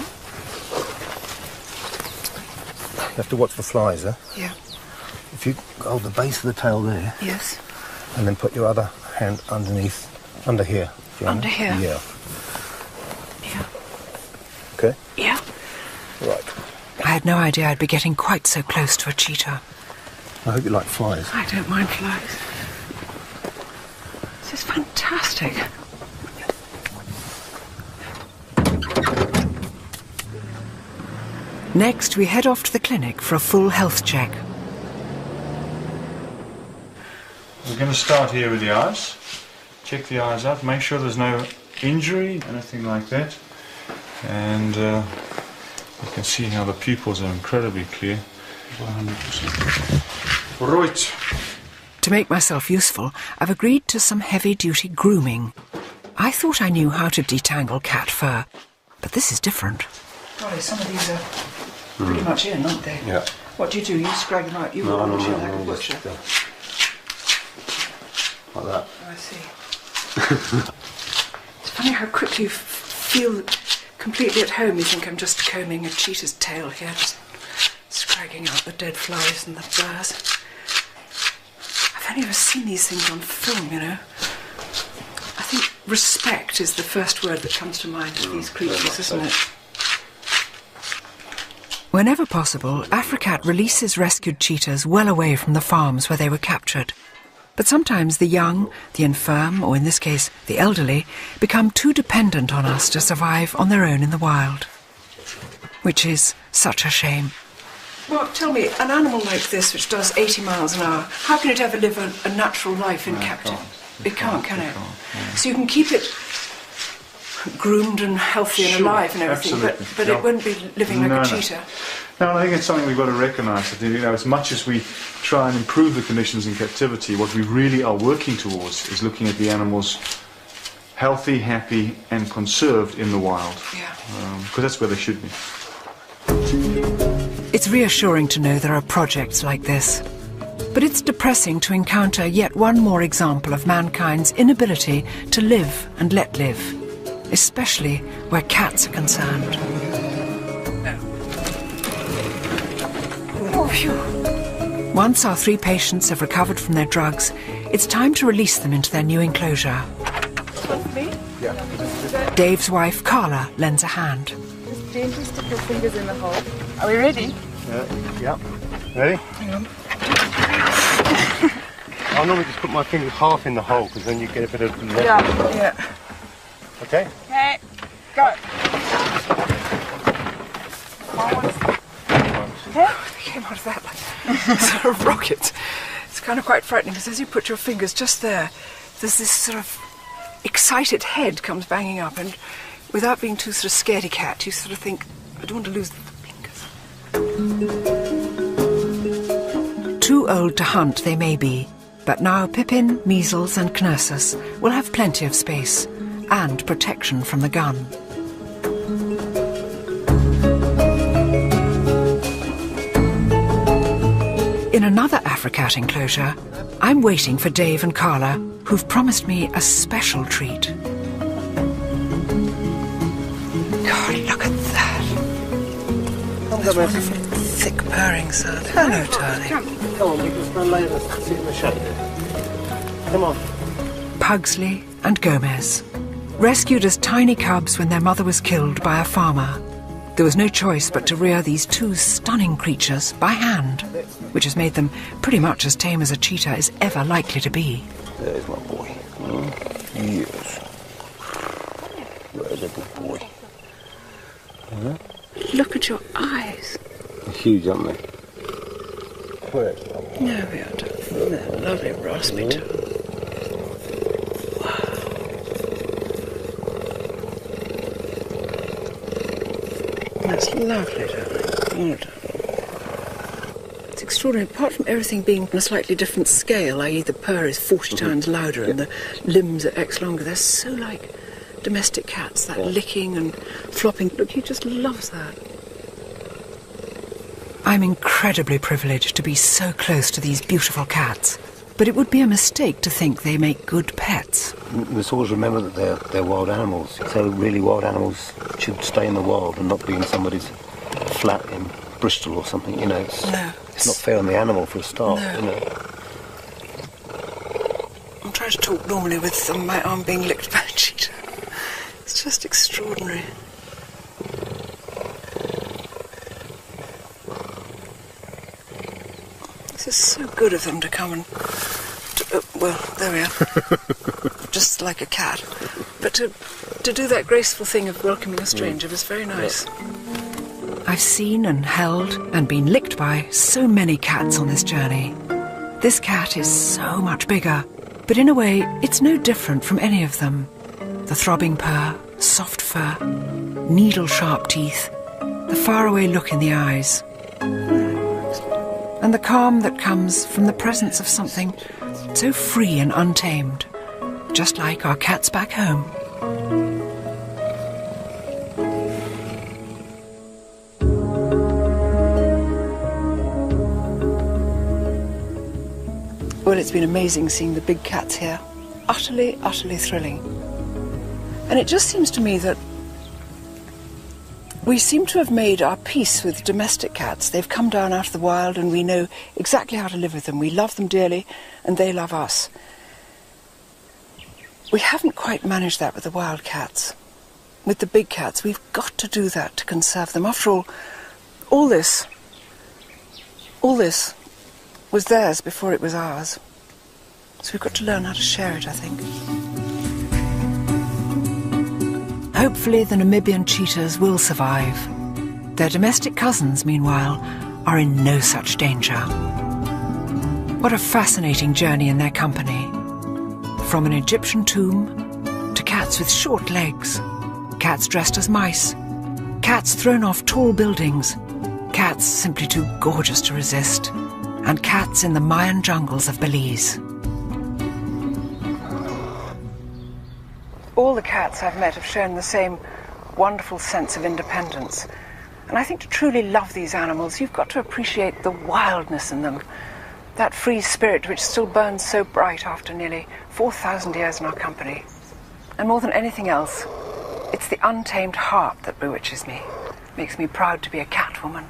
You have to watch for flies, huh? Yeah. If you hold the base of the tail there... Yes. And then put your other hand underneath, under here. Fiona. Under here? Yeah. Yeah. Okay? Yeah. Right. I had no idea I'd be getting quite so close to a cheetah. I hope you like flies. I don't mind flies. This is fantastic. Next, we head off to the clinic for a full health check. We're going to start here with the eyes. check the eyes out, make sure there's no injury, anything like that. And you can see how the pupils are incredibly clear. 100%. Right. To make myself useful, I've agreed to some heavy-duty grooming. I thought I knew how to detangle cat fur, but this is different. Golly, some of these are pretty much in, aren't they? Yeah. What do? You scrag them out? You No, roll no, them no, like a no, butcher. Like that. Oh, I see. It's funny how quickly you feel completely at home. You think I'm just combing a cheetah's tail here, just scragging out the dead flies and the burrs. I've only ever seen these things on film, you know. I think respect is the first word that comes to mind for these creatures, isn't it? Whenever possible, Africat releases rescued cheetahs well away from the farms where they were captured. But sometimes the young, the infirm, or in this case, the elderly, become too dependent on us to survive on their own in the wild. Which is such a shame. Well, tell me, an animal like this, which does 80 miles an hour, how can it ever live a natural life in captivity? It can't, can it? So you can keep it groomed and healthy and alive and everything, but it wouldn't be living like a cheetah. No, I think it's something we've got to recognise. That, you know, as much as we try and improve the conditions in captivity, what we really are working towards is looking at the animals healthy, happy, and conserved in the wild. Yeah. Because that's where they should be. It's reassuring to know there are projects like this. But it's depressing to encounter yet one more example of mankind's inability to live and let live, especially where cats are concerned. Oh, phew. Once our 3 patients have recovered from their drugs, it's time to release them into their new enclosure. Me? Yeah. Dave's wife, Carla, lends a hand. Just gently stick your fingers in the hole. Are we ready? Yeah. Ready? Hang on. I normally just put my fingers half in the hole because then you get a bit of level. Yeah. Okay? Okay, go. It came out of that like sort of rocket. It's kind of quite frightening because as you put your fingers just there, there's this sort of excited head comes banging up, and without being too sort of scaredy cat, you sort of think, I don't want to lose the fingers. Too old to hunt they may be, but now Pippin, Measles and Knersus will have plenty of space and protection from the gun. In another Africat enclosure, I'm waiting for Dave and Carla, who've promised me a special treat. God, look at that. That's wonderful thick purring sound. Hello, darling. Come on, we can stand later. Sit in the shade. Come on. Pugsley and Gomez, rescued as tiny cubs when their mother was killed by a farmer. There was no choice but to rear these 2 stunning creatures by hand, which has made them pretty much as tame as a cheetah is ever likely to be. There's my boy. Yes. There's a good boy. Look at your eyes. They're huge, aren't they? Where? No, we are. They're lovely raspy too. That's lovely, darling. Oh, darling. It's extraordinary. Apart from everything being on a slightly different scale, i.e. the purr is 40 times louder and the limbs are X longer, they're so like domestic cats, that licking and flopping. Look, he just loves that. I'm incredibly privileged to be so close to these beautiful cats, but it would be a mistake to think they make good pets. Let's always remember that they're wild animals. So really wild animals should stay in the wild and not be in somebody's flat in Bristol or something, you know. It's not fair on the animal for a start, you know. I'm trying to talk normally with my arm being licked by a cheetah. It's just extraordinary. This is so good of them to come and... well, there we are. Just like a cat. But to do that graceful thing of welcoming a stranger was very nice. I've seen and held and been licked by so many cats on this journey. This cat is so much bigger, But in a way, it's no different from any of them. The throbbing purr, soft fur, needle-sharp teeth, the faraway look in the eyes, and the calm that comes from the presence of something so free and untamed, just like our cats back home. Well, it's been amazing seeing the big cats here. Utterly, utterly thrilling. And it just seems to me that we seem to have made our peace with domestic cats. They've come down out of the wild and we know exactly how to live with them. We love them dearly and they love us. We haven't quite managed that with the wild cats. With the big cats, we've got to do that to conserve them. After all this was theirs before it was ours. So we've got to learn how to share it, I think. Hopefully the Namibian cheetahs will survive. Their domestic cousins, meanwhile, are in no such danger. What a fascinating journey in their company. From an Egyptian tomb to cats with short legs, cats dressed as mice, cats thrown off tall buildings, cats simply too gorgeous to resist, and cats in the Mayan jungles of Belize. All the cats I've met have shown the same wonderful sense of independence. And I think to truly love these animals, you've got to appreciate the wildness in them. That free spirit which still burns so bright after nearly 4,000 years in our company. And more than anything else, it's the untamed heart that bewitches me. Makes me proud to be a cat woman.